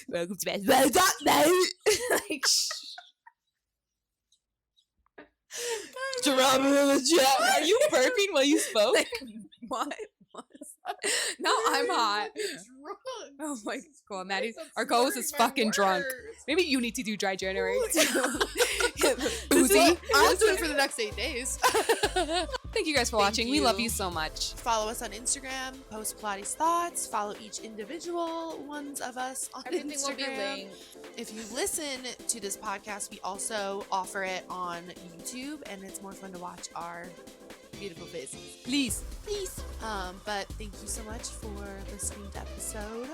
welcome to bed. Well done, mate. Like, Drop in the chat. Are you burping while you spoke? like, what? Now I'm hot. Drunk. Oh my God, Maddie. Our co-host is fucking drunk. Maybe you need to do dry January too. Boozy. I'll do it for the next 8 days. Thank you guys for watching. We love you so much. Follow us on Instagram. Post Pilates thoughts. Follow each individual ones of us on Everything Instagram. will be linked. If you listen to this podcast, we also offer it on YouTube, and it's more fun to watch our beautiful faces. Please. But thank you so much for listening to episode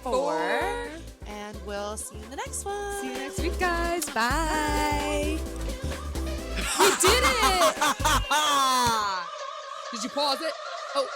4. and we'll see you in the next one. See you next week, guys. Bye. We did it. Did you pause it? Oh.